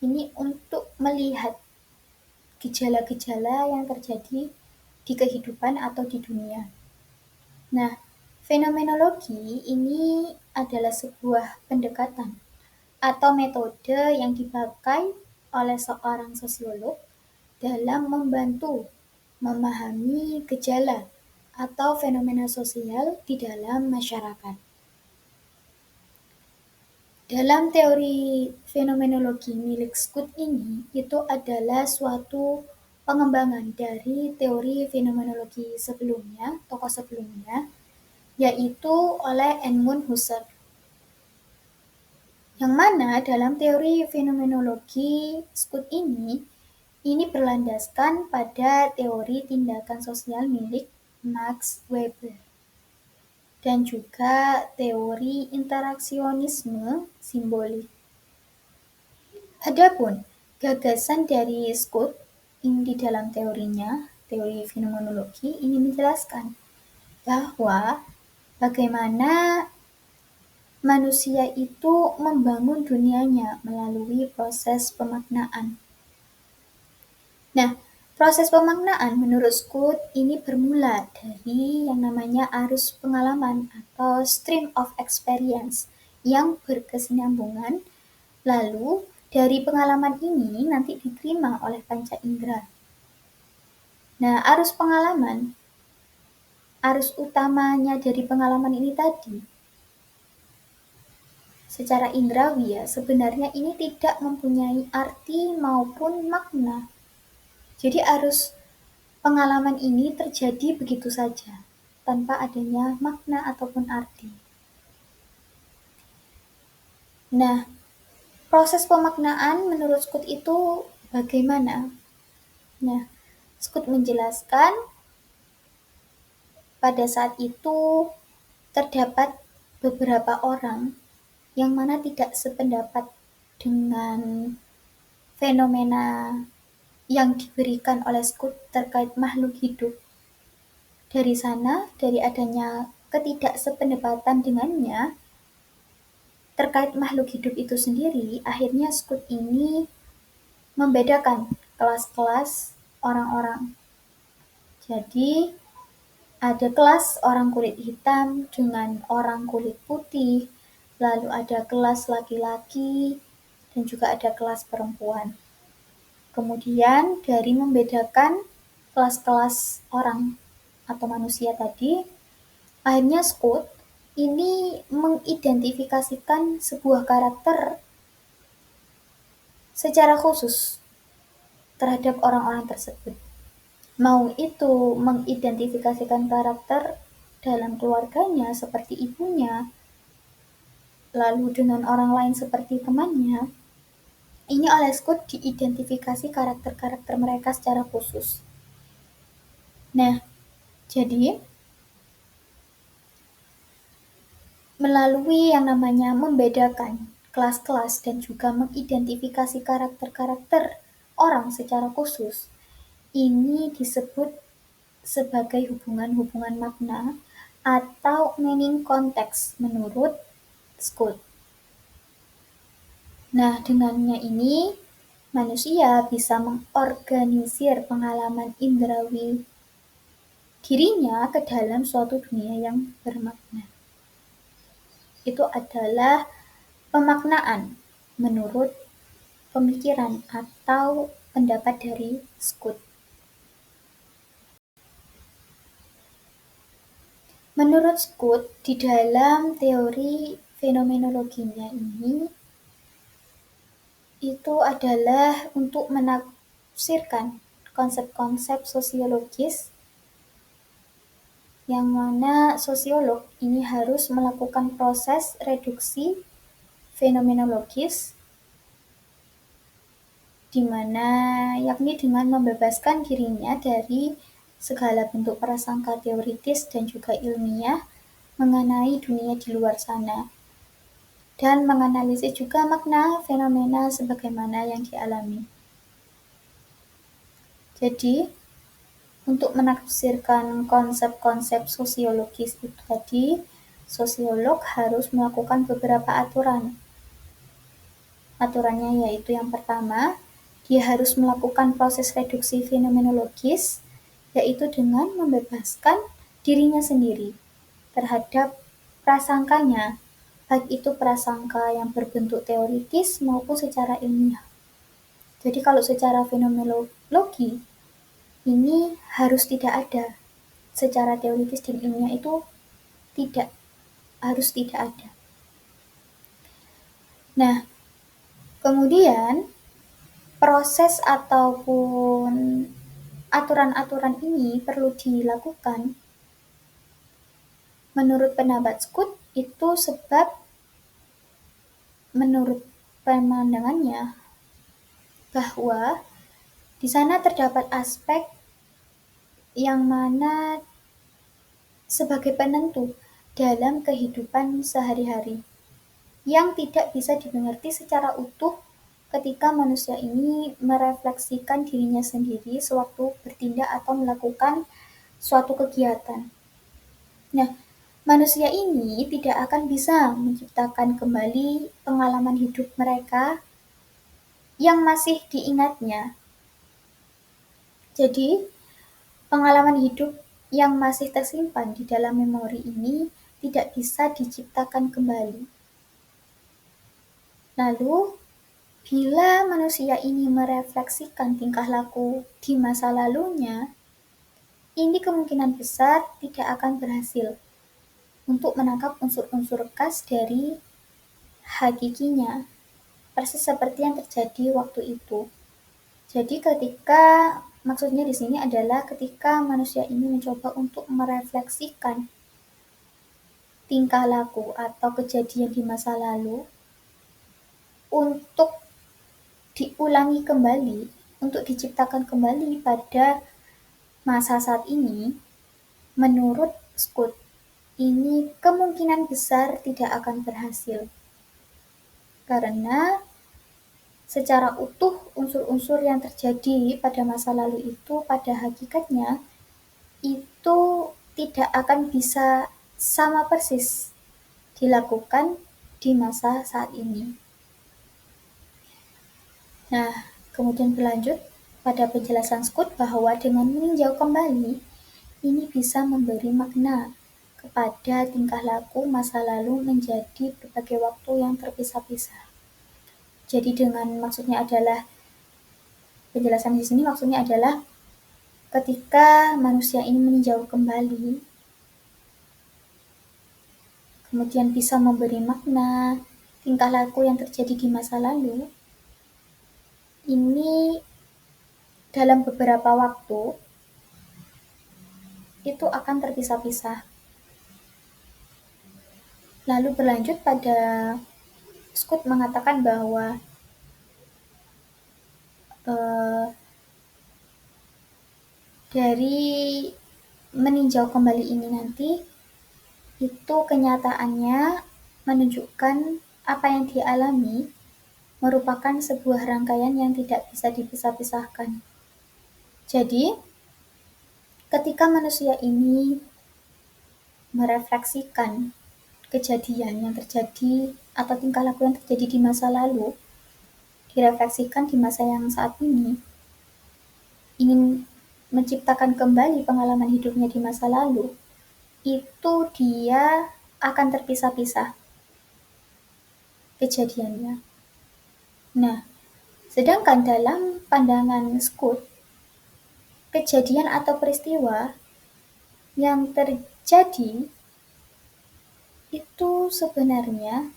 ini untuk melihat gejala-gejala yang terjadi di kehidupan atau di dunia. Nah, fenomenologi ini adalah sebuah pendekatan atau metode yang dipakai oleh seorang sosiolog dalam membantu memahami gejala atau fenomena sosial di dalam masyarakat. Dalam teori fenomenologi milik Scott ini, itu adalah suatu pengembangan dari teori fenomenologi sebelumnya, tokoh sebelumnya, yaitu oleh Edmund Husserl. Yang mana dalam teori fenomenologi Scott ini berlandaskan pada teori tindakan sosial milik Max Weber dan juga teori interaksionisme simbolik. Adapun gagasan dari Scott ini di dalam teorinya, teori fenomenologi ini menjelaskan bahwa bagaimana manusia itu membangun dunianya melalui proses pemaknaan. Nah, proses pemaknaan menurut Scott ini bermula dari yang namanya arus pengalaman atau stream of experience yang berkesinambungan, lalu dari pengalaman ini nanti diterima oleh panca indera. Nah, arus utamanya dari pengalaman ini tadi, secara indrawi ya, sebenarnya ini tidak mempunyai arti maupun makna. Jadi arus pengalaman ini terjadi begitu saja, tanpa adanya makna ataupun arti. Nah, proses pemaknaan menurut Scott itu bagaimana? Nah, Scott menjelaskan pada saat itu terdapat beberapa orang yang mana tidak sependapat dengan fenomena yang diberikan oleh Scott terkait makhluk hidup. Dari sana, dari adanya ketidaksependapatan dengannya terkait makhluk hidup itu sendiri, akhirnya Scout ini membedakan kelas-kelas orang-orang. Jadi, ada kelas orang kulit hitam dengan orang kulit putih, lalu ada kelas laki-laki, dan juga ada kelas perempuan. Kemudian dari membedakan kelas-kelas orang atau manusia tadi, akhirnya Scout ini mengidentifikasikan sebuah karakter secara khusus terhadap orang-orang tersebut. Mau itu mengidentifikasikan karakter dalam keluarganya seperti ibunya, lalu dengan orang lain seperti temannya, ini oleh Scout diidentifikasi karakter-karakter mereka secara khusus. Nah, jadi melalui yang namanya membedakan kelas-kelas dan juga mengidentifikasi karakter-karakter orang secara khusus, ini disebut sebagai hubungan-hubungan makna atau meaning context menurut Scout. Nah, dengannya ini, manusia bisa mengorganisir pengalaman indrawi dirinya ke dalam suatu dunia yang bermakna. Itu adalah pemaknaan menurut pemikiran atau pendapat dari Scout. Menurut Scout, di dalam teori fenomenologinya ini, itu adalah untuk menafsirkan konsep-konsep sosiologis yang mana sosiolog ini harus melakukan proses reduksi fenomenologis di mana yakni dengan membebaskan dirinya dari segala bentuk prasangka teoritis dan juga ilmiah mengenai dunia di luar sana dan menganalisis juga makna fenomena sebagaimana yang dialami. Jadi, untuk menafsirkan konsep-konsep sosiologis itu tadi, sosiolog harus melakukan beberapa aturan. Aturannya yaitu yang pertama, dia harus melakukan proses reduksi fenomenologis, yaitu dengan membebaskan dirinya sendiri terhadap prasangkanya, baik itu prasangka yang berbentuk teoritis maupun secara ilmiah. Jadi kalau secara fenomenologi, ini harus tidak ada. Secara teoritis dan ilmiah itu harus tidak ada. Nah, kemudian proses ataupun aturan-aturan ini perlu dilakukan menurut pendapat Scout itu sebab menurut pemandangannya bahwa di sana terdapat aspek yang mana sebagai penentu dalam kehidupan sehari-hari yang tidak bisa dimengerti secara utuh ketika manusia ini merefleksikan dirinya sendiri sewaktu bertindak atau melakukan suatu kegiatan. Nah, manusia ini tidak akan bisa menciptakan kembali pengalaman hidup mereka yang masih diingatnya. Jadi, pengalaman hidup yang masih tersimpan di dalam memori ini tidak bisa diciptakan kembali. Lalu, bila manusia ini merefleksikan tingkah laku di masa lalunya, ini kemungkinan besar tidak akan berhasil untuk menangkap unsur-unsur khas dari hakikinya, persis seperti yang terjadi waktu itu. Jadi maksudnya di sini adalah ketika manusia ini mencoba untuk merefleksikan tingkah laku atau kejadian di masa lalu untuk diulangi kembali, untuk diciptakan kembali pada masa saat ini, menurut Scout, ini kemungkinan besar tidak akan berhasil. Karena secara utuh unsur-unsur yang terjadi pada masa lalu itu pada hakikatnya itu tidak akan bisa sama persis dilakukan di masa saat ini. Nah, kemudian berlanjut pada penjelasan Scott bahwa dengan meninjau kembali, ini bisa memberi makna kepada tingkah laku masa lalu menjadi berbagai waktu yang terpisah-pisah. Jadi dengan maksudnya adalah, penjelasan di sini maksudnya adalah ketika manusia ini meninjau kembali, kemudian bisa memberi makna tingkah laku yang terjadi di masa lalu, ini dalam beberapa waktu itu akan terpisah-pisah. Lalu berlanjut pada Scott mengatakan bahwa dari meninjau kembali ini nanti, itu kenyataannya menunjukkan apa yang dialami merupakan sebuah rangkaian yang tidak bisa dipisah-pisahkan. Jadi, ketika manusia ini merefleksikan kejadian yang terjadi atau tingkah laku yang terjadi di masa lalu, direfleksikan di masa yang saat ini, ingin menciptakan kembali pengalaman hidupnya di masa lalu, itu dia akan terpisah-pisah kejadiannya. Nah, sedangkan dalam pandangan Scott, kejadian atau peristiwa yang terjadi itu sebenarnya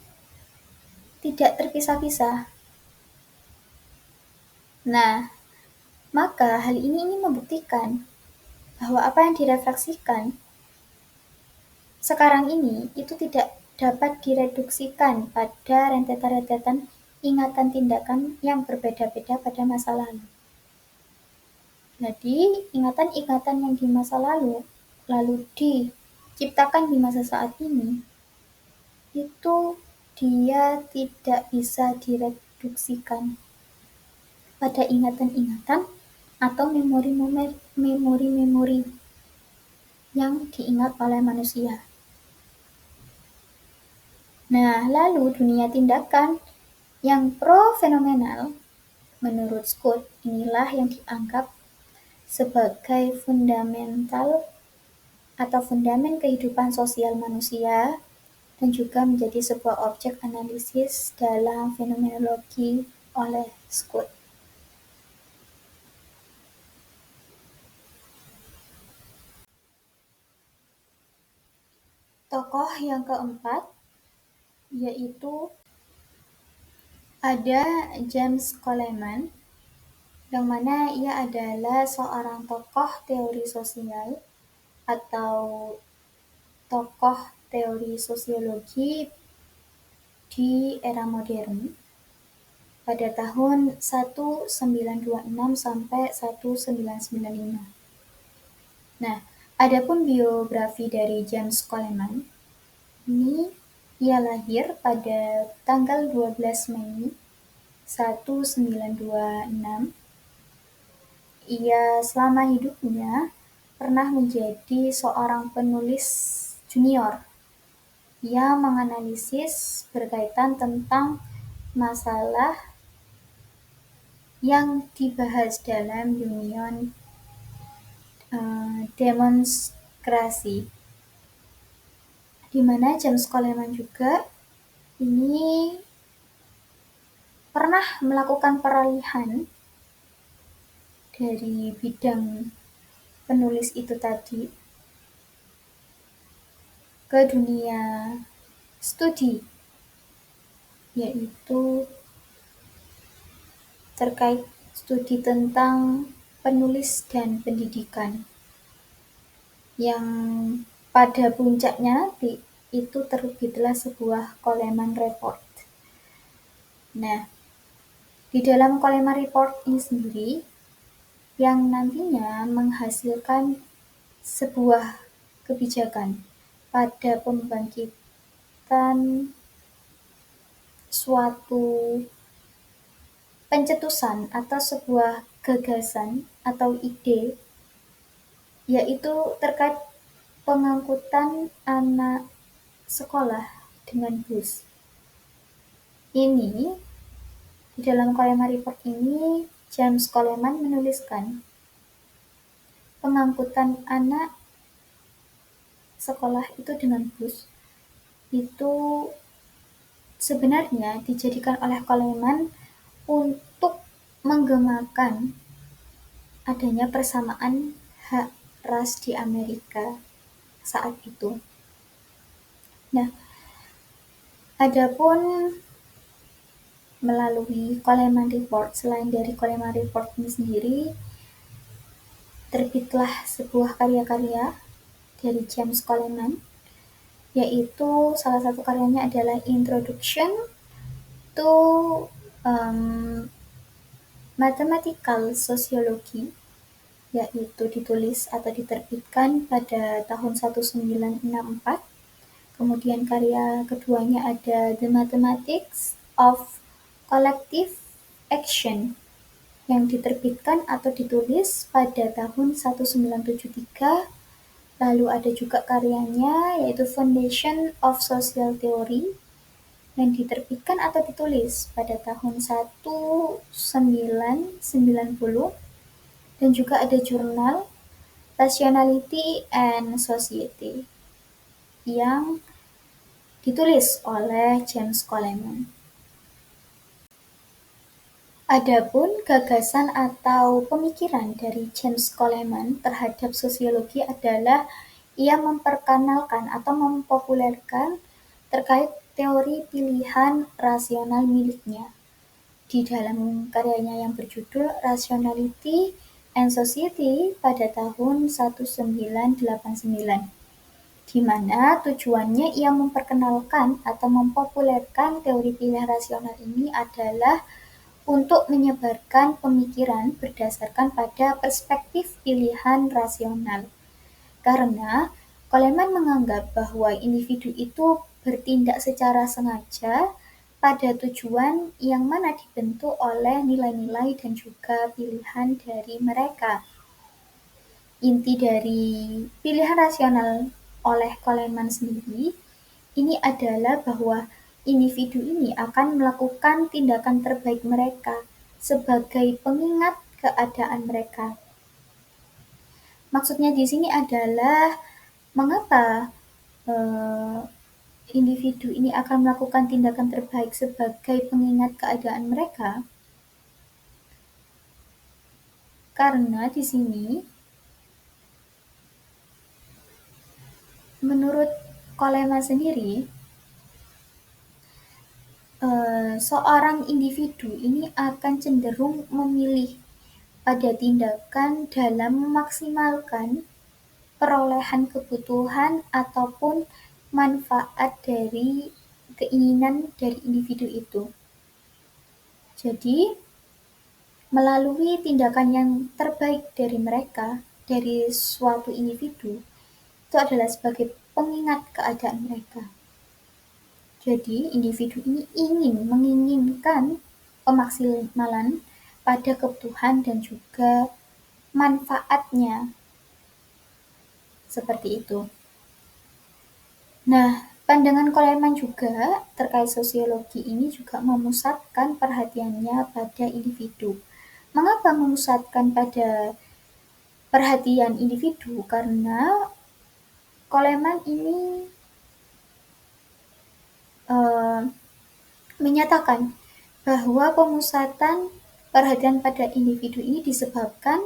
tidak terpisah-pisah. Nah, maka hal ini membuktikan bahwa apa yang direfleksikan sekarang ini itu tidak dapat direduksikan pada rentetan-rentetan ingatan tindakan yang berbeda-beda pada masa lalu. Jadi, ingatan-ingatan yang di masa lalu diciptakan di masa saat ini, itu dia tidak bisa direduksikan pada ingatan-ingatan atau memori-memori yang diingat oleh manusia. Nah, lalu dunia tindakan yang pro-fenomenal, menurut Scott, inilah yang dianggap sebagai fundamental atau fundamen kehidupan sosial manusia dan juga menjadi sebuah objek analisis dalam fenomenologi oleh Scott. Tokoh yang keempat yaitu ada James Coleman, yang mana ia adalah seorang tokoh teori sosial atau tokoh teori sosiologi di era modern pada tahun 1926 sampai 1995. Nah, adapun biografi dari James Coleman, ini ia lahir pada tanggal 12 Mei 1926. Ia selama hidupnya pernah menjadi seorang penulis junior yang menganalisis berkaitan tentang masalah yang dibahas dalam union demonstrasi, di mana James Coleman juga ini pernah melakukan peralihan dari bidang penulis itu tadi ke dunia studi, yaitu terkait studi tentang penulis dan pendidikan, yang pada puncaknya nanti itu terbitlah sebuah Coleman Report. Nah, di dalam Coleman Report ini sendiri yang nantinya menghasilkan sebuah kebijakan pada pembangkitan suatu pencetusan atau sebuah gagasan atau ide, yaitu terkait pengangkutan anak sekolah dengan bus. Ini, di dalam Coleman Report ini, James Coleman menuliskan pengangkutan anak sekolah itu dengan bus itu sebenarnya dijadikan oleh Coleman untuk menggemakan adanya persamaan hak ras di Amerika saat itu. Nah, adapun melalui Coleman Report, selain dari Coleman Report ini sendiri, terbitlah sebuah karya-karya dari James Coleman, yaitu salah satu karyanya adalah Introduction to Mathematical Sociology, yaitu ditulis atau diterbitkan pada tahun 1964. Kemudian karya keduanya ada The Mathematics of Collective Action yang diterbitkan atau ditulis pada tahun 1973. Lalu ada juga karyanya yaitu Foundation of Social Theory yang diterbitkan atau ditulis pada tahun 1990. Dan juga ada jurnal Rationality and Society yang ditulis oleh James Coleman. Adapun gagasan atau pemikiran dari James Coleman terhadap sosiologi adalah ia memperkenalkan atau mempopulerkan terkait teori pilihan rasional miliknya. Di dalam karyanya yang berjudul Rationality and Society pada tahun 1989, di mana tujuannya ia memperkenalkan atau mempopulerkan teori pilihan rasional ini adalah untuk menyebarkan pemikiran berdasarkan pada perspektif pilihan rasional. Karena Coleman menganggap bahwa individu itu bertindak secara sengaja pada tujuan yang mana dibentuk oleh nilai-nilai dan juga pilihan dari mereka. Inti dari pilihan rasional oleh Coleman sendiri ini adalah bahwa individu ini akan melakukan tindakan terbaik mereka sebagai pengingat keadaan mereka. Maksudnya di sini adalah mengapa individu ini akan melakukan tindakan terbaik sebagai pengingat keadaan mereka? Karena di sini menurut Coleman sendiri, seorang individu ini akan cenderung memilih pada tindakan dalam memaksimalkan perolehan kebutuhan ataupun manfaat dari keinginan dari individu itu. Jadi, melalui tindakan yang terbaik dari mereka, dari suatu individu, itu adalah sebagai pengingat keadaan mereka. Jadi, individu ini menginginkan pemaksimalan pada kebutuhan dan juga manfaatnya. Seperti itu. Nah, pandangan Coleman juga terkait sosiologi ini juga memusatkan perhatiannya pada individu. Mengapa memusatkan pada perhatian individu? Karena Coleman ini menyatakan bahwa pemusatan perhatian pada individu ini disebabkan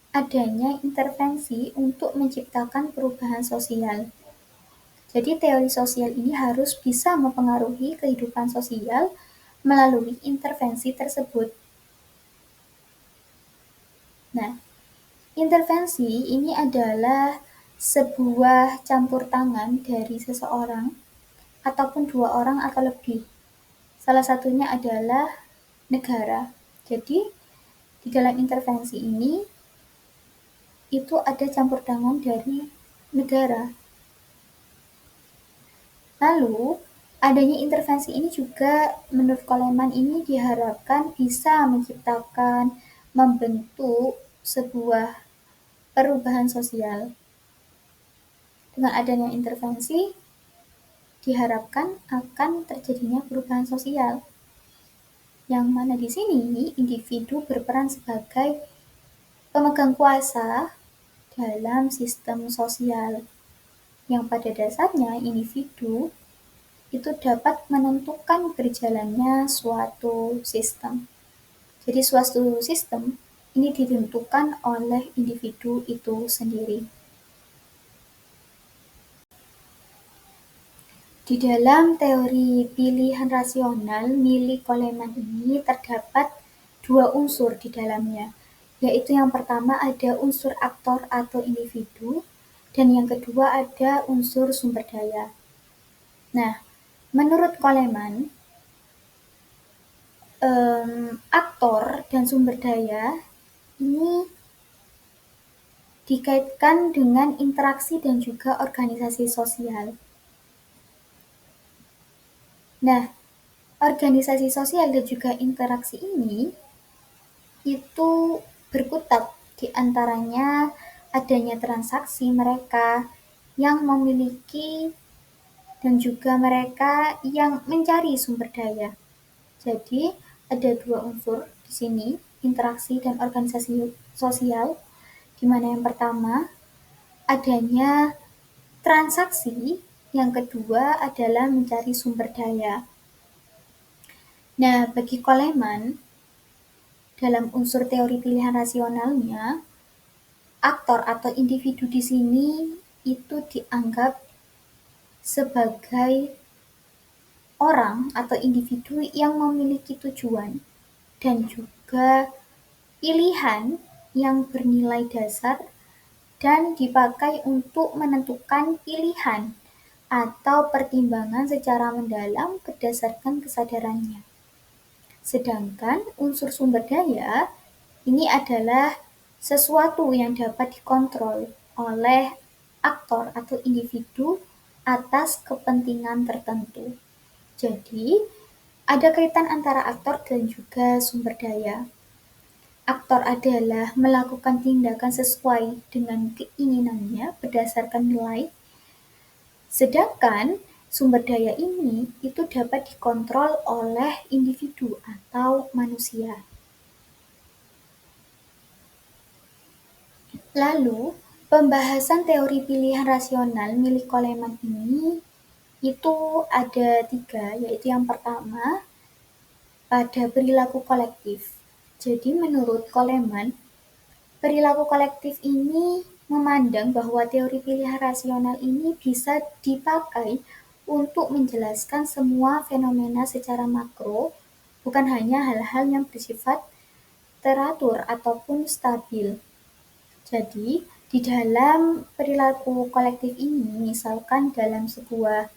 adanya intervensi untuk menciptakan perubahan sosial. Jadi teori sosial ini harus bisa mempengaruhi kehidupan sosial melalui intervensi tersebut. Nah, intervensi ini adalah sebuah campur tangan dari seseorang ataupun dua orang atau lebih. Salah satunya adalah negara. Jadi, di dalam intervensi ini itu ada campur tangan dari negara. Lalu, adanya intervensi ini juga menurut Coleman ini diharapkan bisa menciptakan, membentuk sebuah perubahan sosial. Dengan adanya intervensi, diharapkan akan terjadinya perubahan sosial. Yang mana di sini individu berperan sebagai pemegang kuasa dalam sistem sosial, yang pada dasarnya individu itu dapat menentukan berjalannya suatu sistem. Jadi suatu sistem ini ditentukan oleh individu itu sendiri. Di dalam teori pilihan rasional milik Coleman ini terdapat dua unsur di dalamnya, yaitu yang pertama ada unsur aktor atau individu, dan yang kedua ada unsur sumber daya. Nah, menurut Coleman, aktor dan sumber daya ini dikaitkan dengan interaksi dan juga organisasi sosial. Nah, organisasi sosial dan juga interaksi ini itu berkutat di antaranya adanya transaksi mereka yang memiliki dan juga mereka yang mencari sumber daya. Jadi, ada dua unsur di sini, interaksi dan organisasi sosial, di mana yang pertama adanya transaksi, yang kedua adalah mencari sumber daya. Nah, bagi Coleman, dalam unsur teori pilihan rasionalnya, aktor atau individu di sini itu dianggap sebagai orang atau individu yang memiliki tujuan dan juga pilihan yang bernilai dasar dan dipakai untuk menentukan pilihan atau pertimbangan secara mendalam berdasarkan kesadarannya. Sedangkan unsur sumber daya ini adalah sesuatu yang dapat dikontrol oleh aktor atau individu atas kepentingan tertentu. Jadi, ada kaitan antara aktor dan juga sumber daya. Aktor adalah melakukan tindakan sesuai dengan keinginannya berdasarkan nilai, sedangkan sumber daya ini itu dapat dikontrol oleh individu atau manusia. Lalu, pembahasan teori pilihan rasional milik Coleman ini itu ada 3, yaitu yang pertama, pada perilaku kolektif. Jadi menurut Coleman, perilaku kolektif ini memandang bahwa teori pilihan rasional ini bisa dipakai untuk menjelaskan semua fenomena secara makro, bukan hanya hal-hal yang bersifat teratur ataupun stabil. Jadi, di dalam perilaku kolektif ini, misalkan dalam sebuah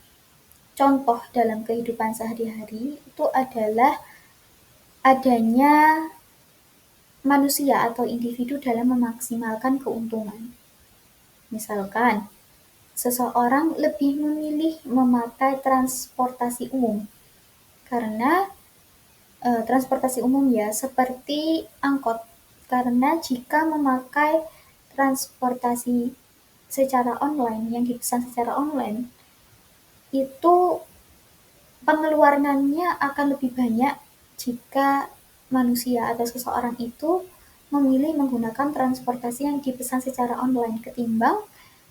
contoh dalam kehidupan sehari-hari, itu adalah adanya manusia atau individu dalam memaksimalkan keuntungan. Misalkan, seseorang lebih memilih memakai transportasi umum karena transportasi umum ya, seperti angkot. Karena jika memakai transportasi secara online, yang dipesan secara online, itu pengeluarannya akan lebih banyak jika manusia atau seseorang itu memilih menggunakan transportasi yang dipesan secara online ketimbang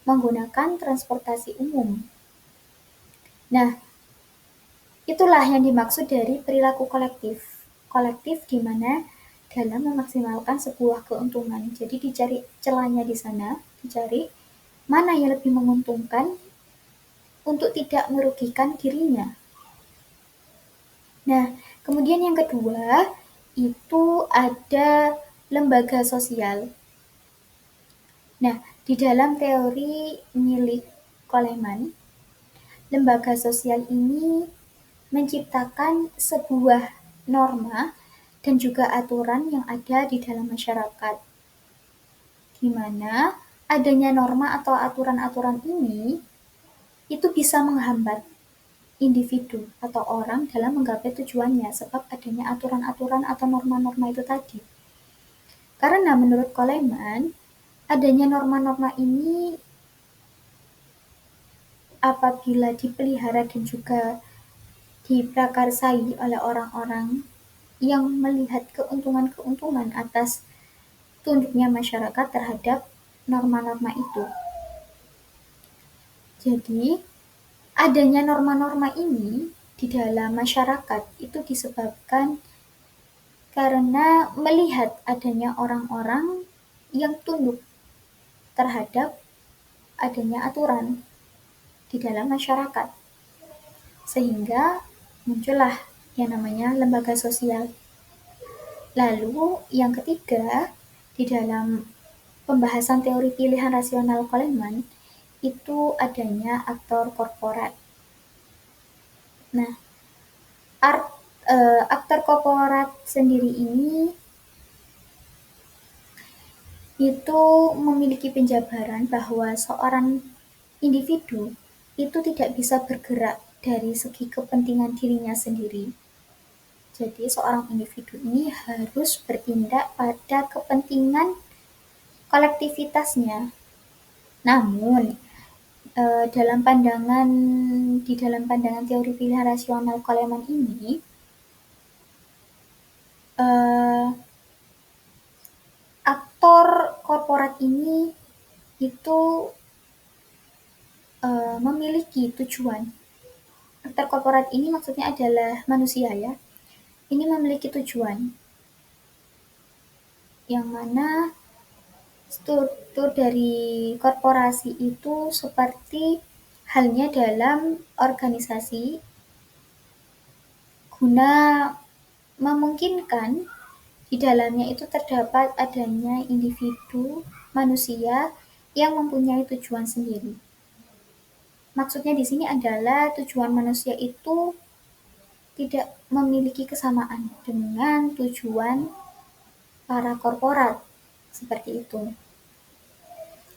menggunakan transportasi umum. Nah, itulah yang dimaksud dari perilaku kolektif. Kolektif di mana dalam memaksimalkan sebuah keuntungan. Jadi dicari celahnya di sana, dicari mana yang lebih menguntungkan untuk tidak merugikan dirinya. Nah, kemudian yang kedua, itu ada lembaga sosial. Nah, di dalam teori milik Coleman, lembaga sosial ini menciptakan sebuah norma dan juga aturan yang ada di dalam masyarakat. Di mana adanya norma atau aturan-aturan ini itu bisa menghambat individu atau orang dalam menggapai tujuannya sebab adanya aturan-aturan atau norma-norma itu tadi. Karena menurut Coleman, adanya norma-norma ini apabila dipelihara dan juga diprakarsai oleh orang-orang yang melihat keuntungan-keuntungan atas tunduknya masyarakat terhadap norma-norma itu. Jadi, adanya norma-norma ini di dalam masyarakat itu disebabkan karena melihat adanya orang-orang yang tunduk terhadap adanya aturan di dalam masyarakat. Sehingga muncullah yang namanya lembaga sosial. Lalu yang ketiga, di dalam pembahasan teori pilihan rasional Coleman, itu adanya aktor korporat. Nah, aktor korporat sendiri ini itu memiliki penjabaran bahwa seorang individu itu tidak bisa bergerak dari segi kepentingan dirinya sendiri. Jadi seorang individu ini harus bertindak pada kepentingan kolektivitasnya. Namun, di dalam pandangan teori pilihan rasional Coleman ini, aktor korporat ini itu memiliki tujuan. Aktor korporat ini maksudnya adalah manusia ya. Ini memiliki tujuan yang mana struktur dari korporasi itu seperti halnya dalam organisasi guna memungkinkan di dalamnya itu terdapat adanya individu manusia yang mempunyai tujuan sendiri. Maksudnya di sini adalah tujuan manusia itu tidak memiliki kesamaan dengan tujuan para korporat seperti itu.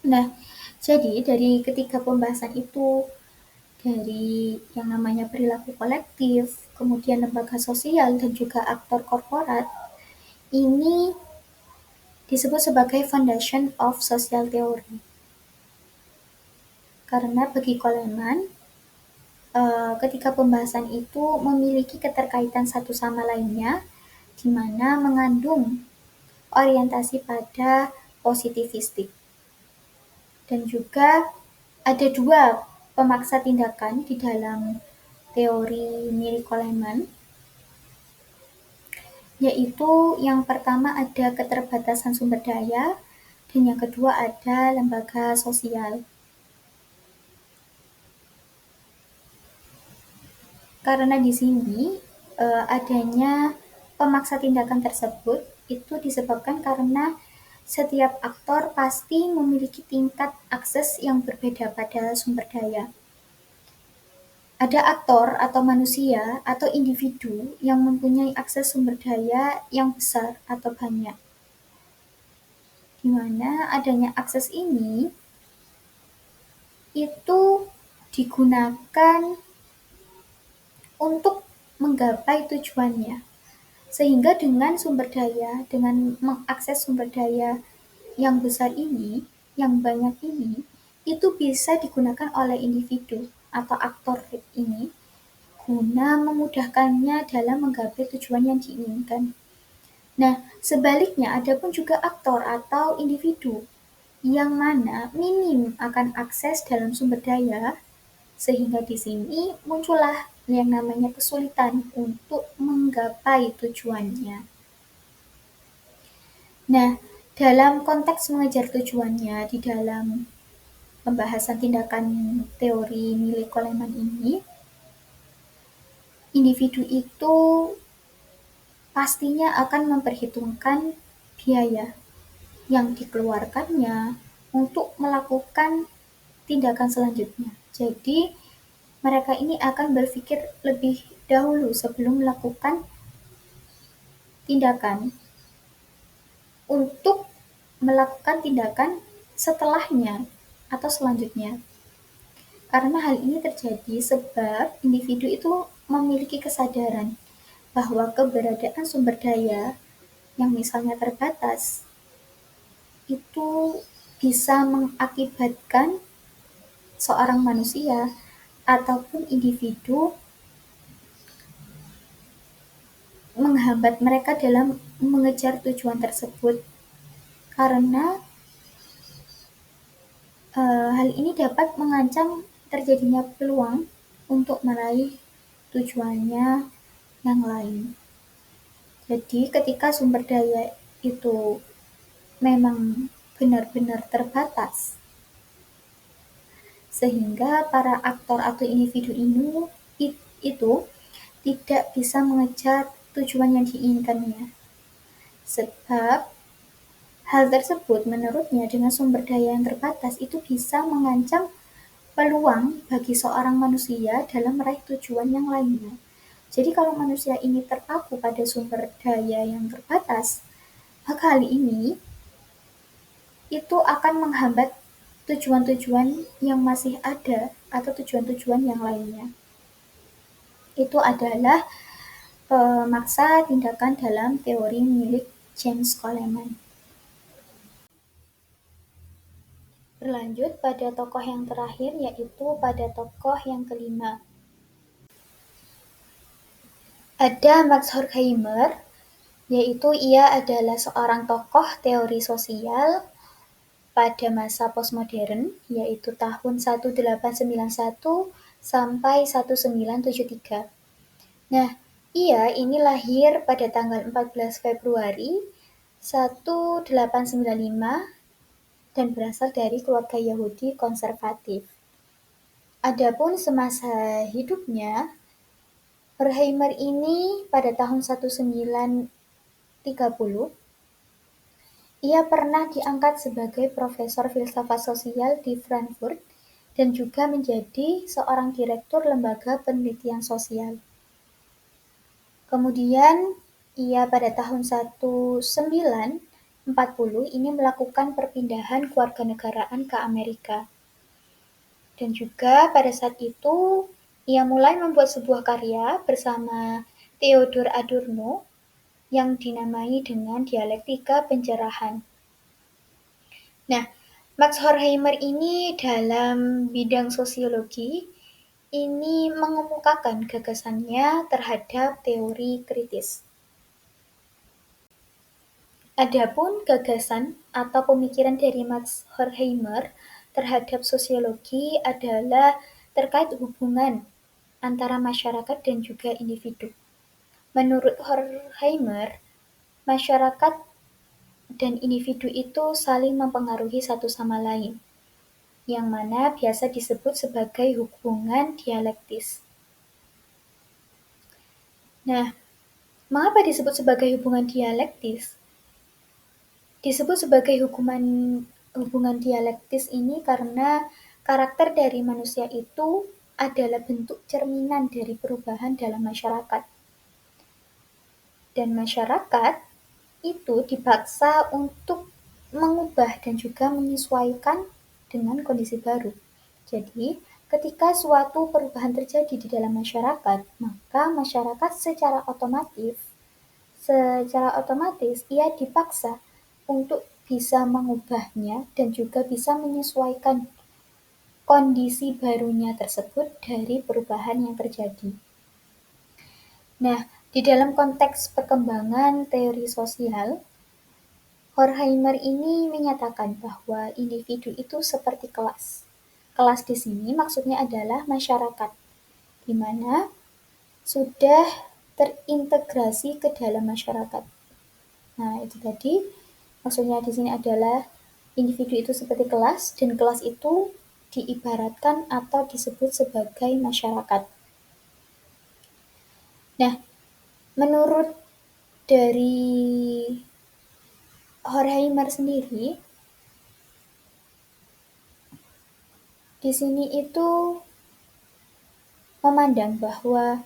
Nah, jadi dari ketiga pembahasan itu, dari yang namanya perilaku kolektif, kemudian lembaga sosial, dan juga aktor korporat, ini disebut sebagai foundation of social theory. Karena bagi Coleman, ketiga pembahasan itu memiliki keterkaitan satu sama lainnya, di mana mengandung orientasi pada positivistik. Dan juga ada dua pemaksa tindakan di dalam teori milik Coleman, yaitu yang pertama ada keterbatasan sumber daya, dan yang kedua ada lembaga sosial. Karena di sini adanya pemaksa tindakan tersebut itu disebabkan karena setiap aktor pasti memiliki tingkat akses yang berbeda pada sumber daya. Ada aktor atau manusia atau individu yang mempunyai akses sumber daya yang besar atau banyak. Di mana adanya akses ini itu digunakan untuk menggapai tujuannya. Sehingga dengan mengakses sumber daya yang besar ini, yang banyak ini, itu bisa digunakan oleh individu atau aktor ini guna memudahkannya dalam menggapai tujuan yang diinginkan. Nah, sebaliknya ada pun juga aktor atau individu yang mana minim akan akses dalam sumber daya, sehingga di sini muncullah yang namanya kesulitan untuk menggapai tujuannya. Nah, dalam konteks mengejar tujuannya di dalam pembahasan tindakan teori milik Coleman ini, individu itu pastinya akan memperhitungkan biaya yang dikeluarkannya untuk melakukan tindakan selanjutnya. Jadi, mereka ini akan berpikir lebih dahulu sebelum melakukan tindakan untuk melakukan tindakan setelahnya atau selanjutnya. Karena hal ini terjadi sebab individu itu memiliki kesadaran bahwa keberadaan sumber daya yang misalnya terbatas itu bisa mengakibatkan seorang manusia ataupun individu menghambat mereka dalam mengejar tujuan tersebut, karena hal ini dapat mengancam terjadinya peluang untuk meraih tujuannya yang lain. Jadi ketika sumber daya itu memang benar-benar terbatas, sehingga para aktor atau individu ini itu tidak bisa mengejar tujuan yang diinginkannya. Sebab hal tersebut menurutnya dengan sumber daya yang terbatas itu bisa mengancam peluang bagi seorang manusia dalam meraih tujuan yang lainnya. Jadi kalau manusia ini terpaku pada sumber daya yang terbatas, maka hal ini itu akan menghambat tujuan-tujuan yang masih ada atau tujuan-tujuan yang lainnya. Itu adalah maksa tindakan dalam teori milik James Coleman. Berlanjut pada tokoh yang terakhir, yaitu pada tokoh yang kelima. Ada Max Horkheimer, yaitu ia adalah seorang tokoh teori sosial pada masa postmodern, yaitu tahun 1891 sampai 1973. Nah, ia ini lahir pada tanggal 14 Februari 1895 dan berasal dari keluarga Yahudi konservatif. Adapun semasa hidupnya, Horkheimer ini pada tahun 1930, ia pernah diangkat sebagai profesor filsafat sosial di Frankfurt dan juga menjadi seorang direktur lembaga penelitian sosial. Kemudian, ia pada tahun 1940 ini melakukan perpindahan kewarganegaraan ke Amerika. Dan juga pada saat itu, ia mulai membuat sebuah karya bersama Theodor Adorno yang dinamai dengan dialektika pencerahan. Nah, Max Horkheimer ini dalam bidang sosiologi ini mengemukakan gagasannya terhadap teori kritis. Adapun gagasan atau pemikiran dari Max Horkheimer terhadap sosiologi adalah terkait hubungan antara masyarakat dan juga individu. Menurut Horkheimer, masyarakat dan individu itu saling mempengaruhi satu sama lain, yang mana biasa disebut sebagai hubungan dialektis. Nah, mengapa disebut sebagai hubungan dialektis? Disebut sebagai hubungan dialektis ini karena karakter dari manusia itu adalah bentuk cerminan dari perubahan dalam masyarakat. Dan masyarakat itu dipaksa untuk mengubah dan juga menyesuaikan dengan kondisi baru. Jadi, ketika suatu perubahan terjadi di dalam masyarakat, maka masyarakat secara otomatis ia dipaksa untuk bisa mengubahnya dan juga bisa menyesuaikan kondisi barunya tersebut dari perubahan yang terjadi. Nah, di dalam konteks perkembangan teori sosial, Horkheimer ini menyatakan bahwa individu itu seperti kelas. Kelas di sini maksudnya adalah masyarakat, di mana sudah terintegrasi ke dalam masyarakat. Nah, itu tadi maksudnya di sini adalah individu itu seperti kelas, dan kelas itu diibaratkan atau disebut sebagai masyarakat. Nah, menurut dari Horkheimer sendiri, di sini itu memandang bahwa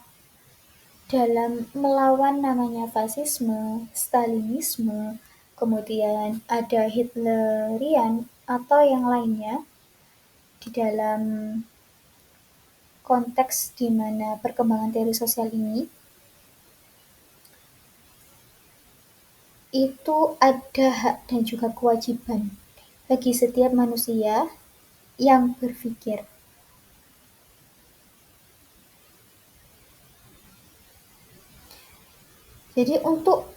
dalam melawan namanya fasisme, Stalinisme, kemudian ada Hitlerian atau yang lainnya, di dalam konteks di mana perkembangan teori sosial ini, itu ada hak dan juga kewajiban bagi setiap manusia yang berpikir. Jadi untuk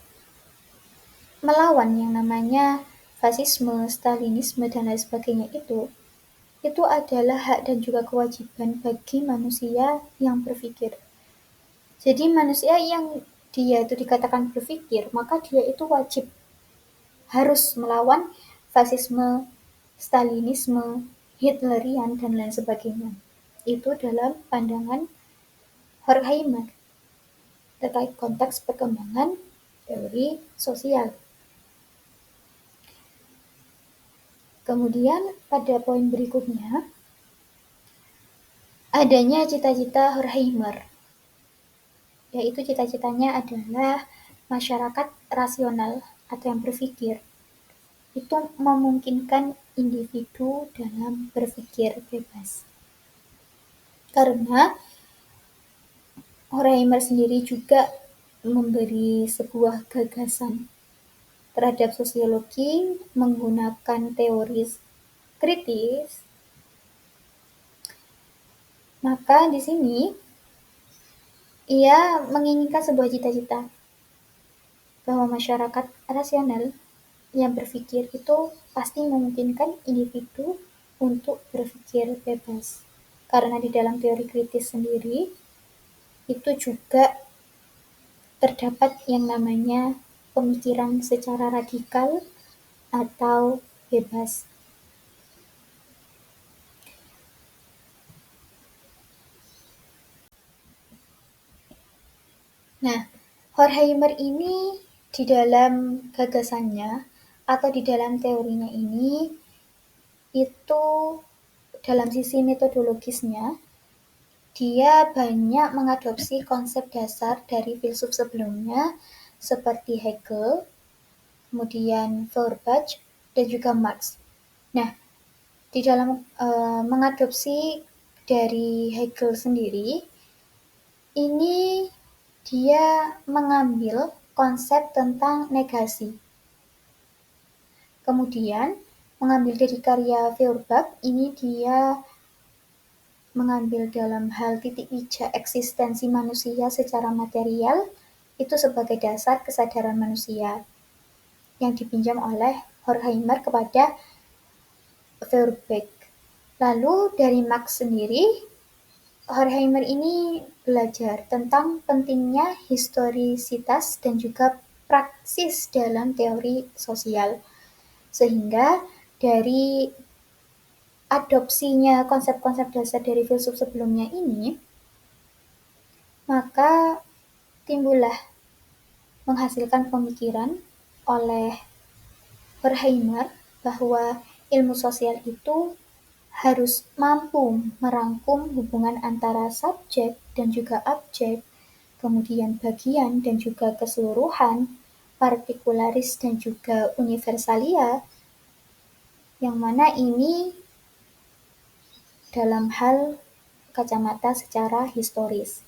melawan yang namanya fasisme, stalinisme, dan lain sebagainya itu adalah hak dan juga kewajiban bagi manusia yang berpikir. Jadi manusia yang dia itu dikatakan berpikir, maka dia itu wajib harus melawan fasisme, stalinisme, Hitlerian, dan lain sebagainya. Itu dalam pandangan Horkheimer terkait konteks perkembangan teori sosial. Kemudian pada poin berikutnya, adanya cita-cita Horkheimer, yaitu cita-citanya adalah masyarakat rasional atau yang berpikir. Itu memungkinkan individu dalam berpikir bebas. Karena Horkheimer sendiri juga memberi sebuah gagasan terhadap sosiologi menggunakan teori kritis. Maka di sini ia menginginkan sebuah cita-cita bahwa masyarakat rasional yang berpikir itu pasti memungkinkan individu untuk berpikir bebas. Karena di dalam teori kritis sendiri itu juga terdapat yang namanya pemikiran secara radikal atau bebas. Nah, Horkheimer ini di dalam gagasannya atau di dalam teorinya ini itu dalam sisi metodologisnya dia banyak mengadopsi konsep dasar dari filsuf sebelumnya seperti Hegel, kemudian Feuerbach, dan juga Marx. Nah, di dalam mengadopsi dari Hegel sendiri, ini dia mengambil konsep tentang negasi. Kemudian, mengambil dari karya Feuerbach, ini dia mengambil dalam hal titik pijak eksistensi manusia secara material, itu sebagai dasar kesadaran manusia, yang dipinjam oleh Horkheimer kepada Feuerbach. Lalu dari Marx sendiri, Horkheimer ini belajar tentang pentingnya historisitas dan juga praksis dalam teori sosial. Sehingga dari adopsinya konsep-konsep dasar dari filsuf sebelumnya ini, maka timbullah menghasilkan pemikiran oleh Horkheimer bahwa ilmu sosial itu harus mampu merangkum hubungan antara subjek dan juga objek, kemudian bagian dan juga keseluruhan, partikularis dan juga universalia, yang mana ini dalam hal kacamata secara historis.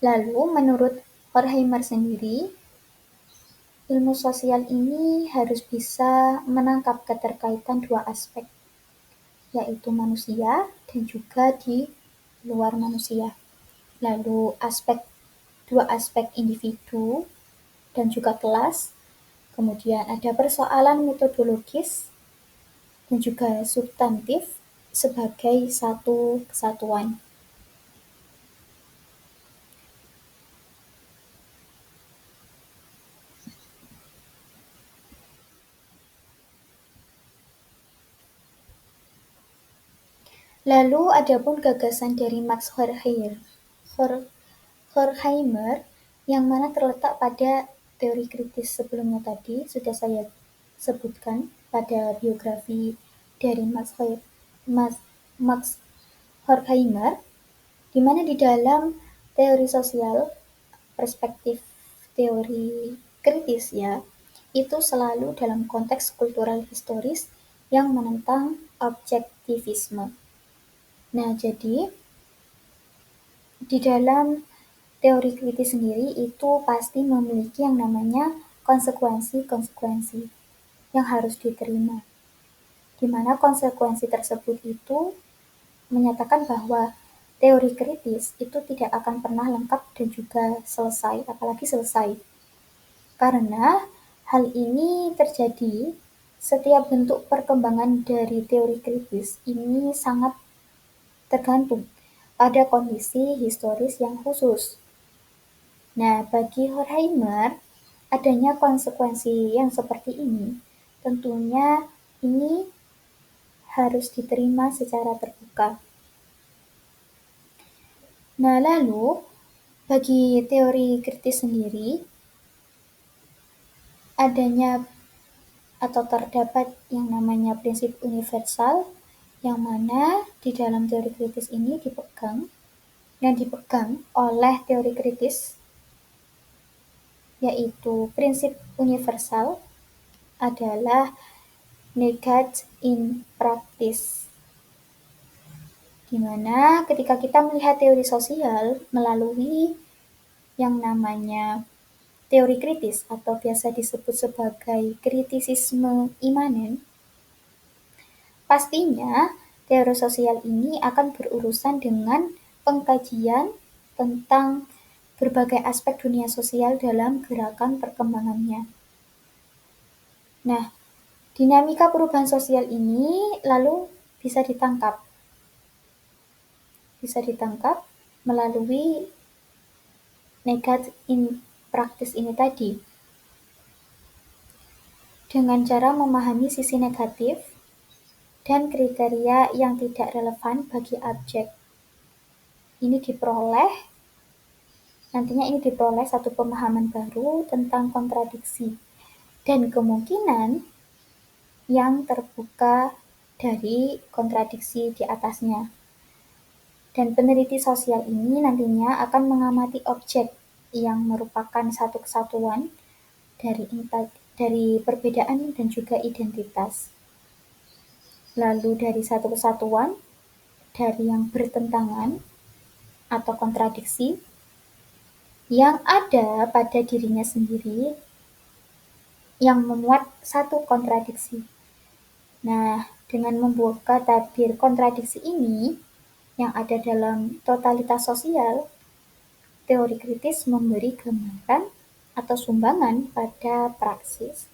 Lalu menurut Horkheimer sendiri, ilmu sosial ini harus bisa menangkap keterkaitan dua aspek, yaitu manusia dan juga di luar manusia. Lalu dua aspek individu dan juga kelas, kemudian ada persoalan metodologis dan juga substantif sebagai satu kesatuan. Lalu adapun gagasan dari Max Horkheimer yang mana terletak pada teori kritis sebelumnya tadi sudah saya sebutkan pada biografi dari Max Horkheimer, di mana di dalam teori sosial perspektif teori kritis ya itu selalu dalam konteks kultural historis yang menentang objektivisme. Nah, jadi di dalam teori kritis sendiri itu pasti memiliki yang namanya konsekuensi-konsekuensi yang harus diterima. Di mana konsekuensi tersebut itu menyatakan bahwa teori kritis itu tidak akan pernah lengkap dan juga selesai, apalagi selesai. Karena hal ini terjadi setiap bentuk perkembangan dari teori kritis ini sangat tergantung pada kondisi historis yang khusus. Nah, bagi Horkheimer, adanya konsekuensi yang seperti ini, tentunya ini harus diterima secara terbuka. Nah, lalu bagi teori kritis sendiri, adanya atau terdapat yang namanya prinsip universal, yang mana di dalam teori kritis ini dipegang oleh teori kritis, yaitu prinsip universal adalah negate in practice. Dimana ketika kita melihat teori sosial melalui yang namanya teori kritis atau biasa disebut sebagai kritisisme imanen, pastinya teori sosial ini akan berurusan dengan pengkajian tentang berbagai aspek dunia sosial dalam gerakan perkembangannya. Nah, dinamika perubahan sosial ini lalu bisa ditangkap melalui negate in practice ini tadi, dengan cara memahami sisi negatif dan kriteria yang tidak relevan bagi objek. Nantinya ini diperoleh satu pemahaman baru tentang kontradiksi dan kemungkinan yang terbuka dari kontradiksi di atasnya. Dan peneliti sosial ini nantinya akan mengamati objek yang merupakan satu kesatuan dari perbedaan dan juga identitas. Lalu dari satu kesatuan, dari yang bertentangan atau kontradiksi, yang ada pada dirinya sendiri, yang memuat satu kontradiksi. Nah, dengan membuka tabir kontradiksi ini, yang ada dalam totalitas sosial, teori kritis memberi gambaran atau sumbangan pada praksis.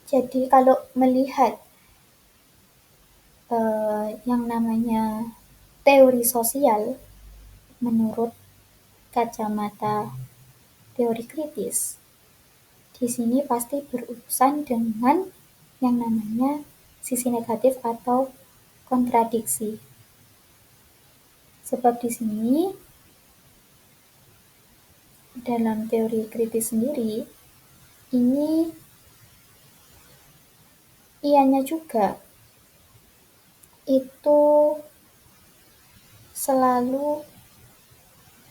Jadi kalau melihat yang namanya teori sosial menurut kacamata teori kritis, di sini pasti berurusan dengan yang namanya sisi negatif atau kontradiksi. Sebab di sini dalam teori kritis sendiri ini ianya juga itu selalu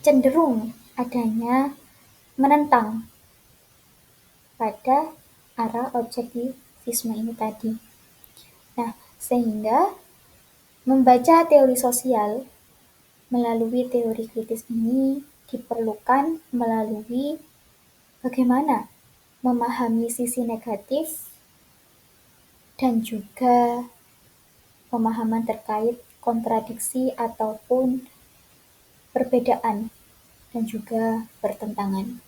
cenderung adanya menentang pada arah objektivisme ini tadi. Nah, sehingga membaca teori sosial melalui teori kritis ini diperlukan melalui bagaimana memahami sisi negatif dan juga pemahaman terkait kontradiksi ataupun perbedaan dan juga pertentangan.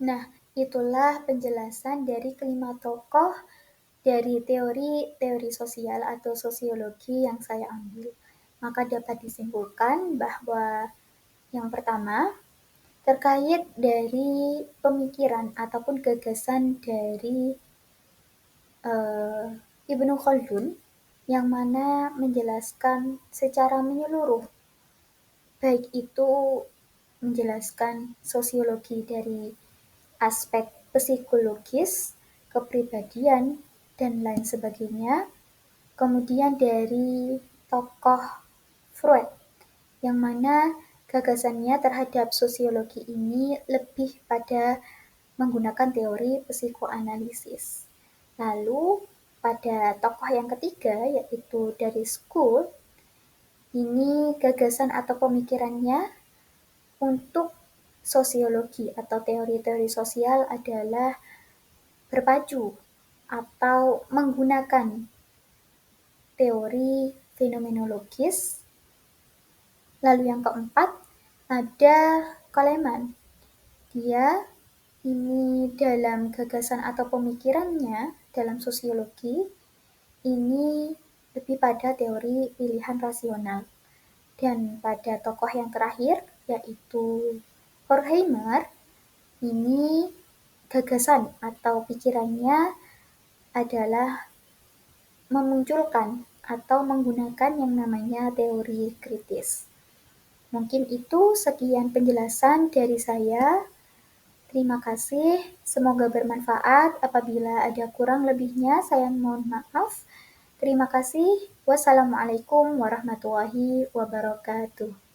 Nah, itulah penjelasan dari kelima tokoh dari teori sosial atau sosiologi yang saya ambil. Maka dapat disimpulkan bahwa yang pertama, terkait dari pemikiran ataupun gagasan dari Ibnu Khaldun, yang mana menjelaskan secara menyeluruh, baik itu menjelaskan sosiologi dari aspek psikologis, kepribadian, dan lain sebagainya. Kemudian dari tokoh Freud, yang mana gagasannya terhadap sosiologi ini lebih pada menggunakan teori psikoanalisis. Lalu pada tokoh yang ketiga, yaitu dari School, ini gagasan atau pemikirannya untuk sosiologi atau teori-teori sosial adalah berpacu atau menggunakan teori fenomenologis. Lalu yang keempat, ada Coleman. Dia ini dalam gagasan atau pemikirannya dalam sosiologi, ini lebih pada teori pilihan rasional. Dan pada tokoh yang terakhir, yaitu Horkheimer, ini gagasan atau pikirannya adalah memunculkan atau menggunakan yang namanya teori kritis. Mungkin itu sekian penjelasan dari saya. Terima kasih, semoga bermanfaat. Apabila ada kurang lebihnya, saya mohon maaf. Terima kasih. Wassalamualaikum warahmatullahi wabarakatuh.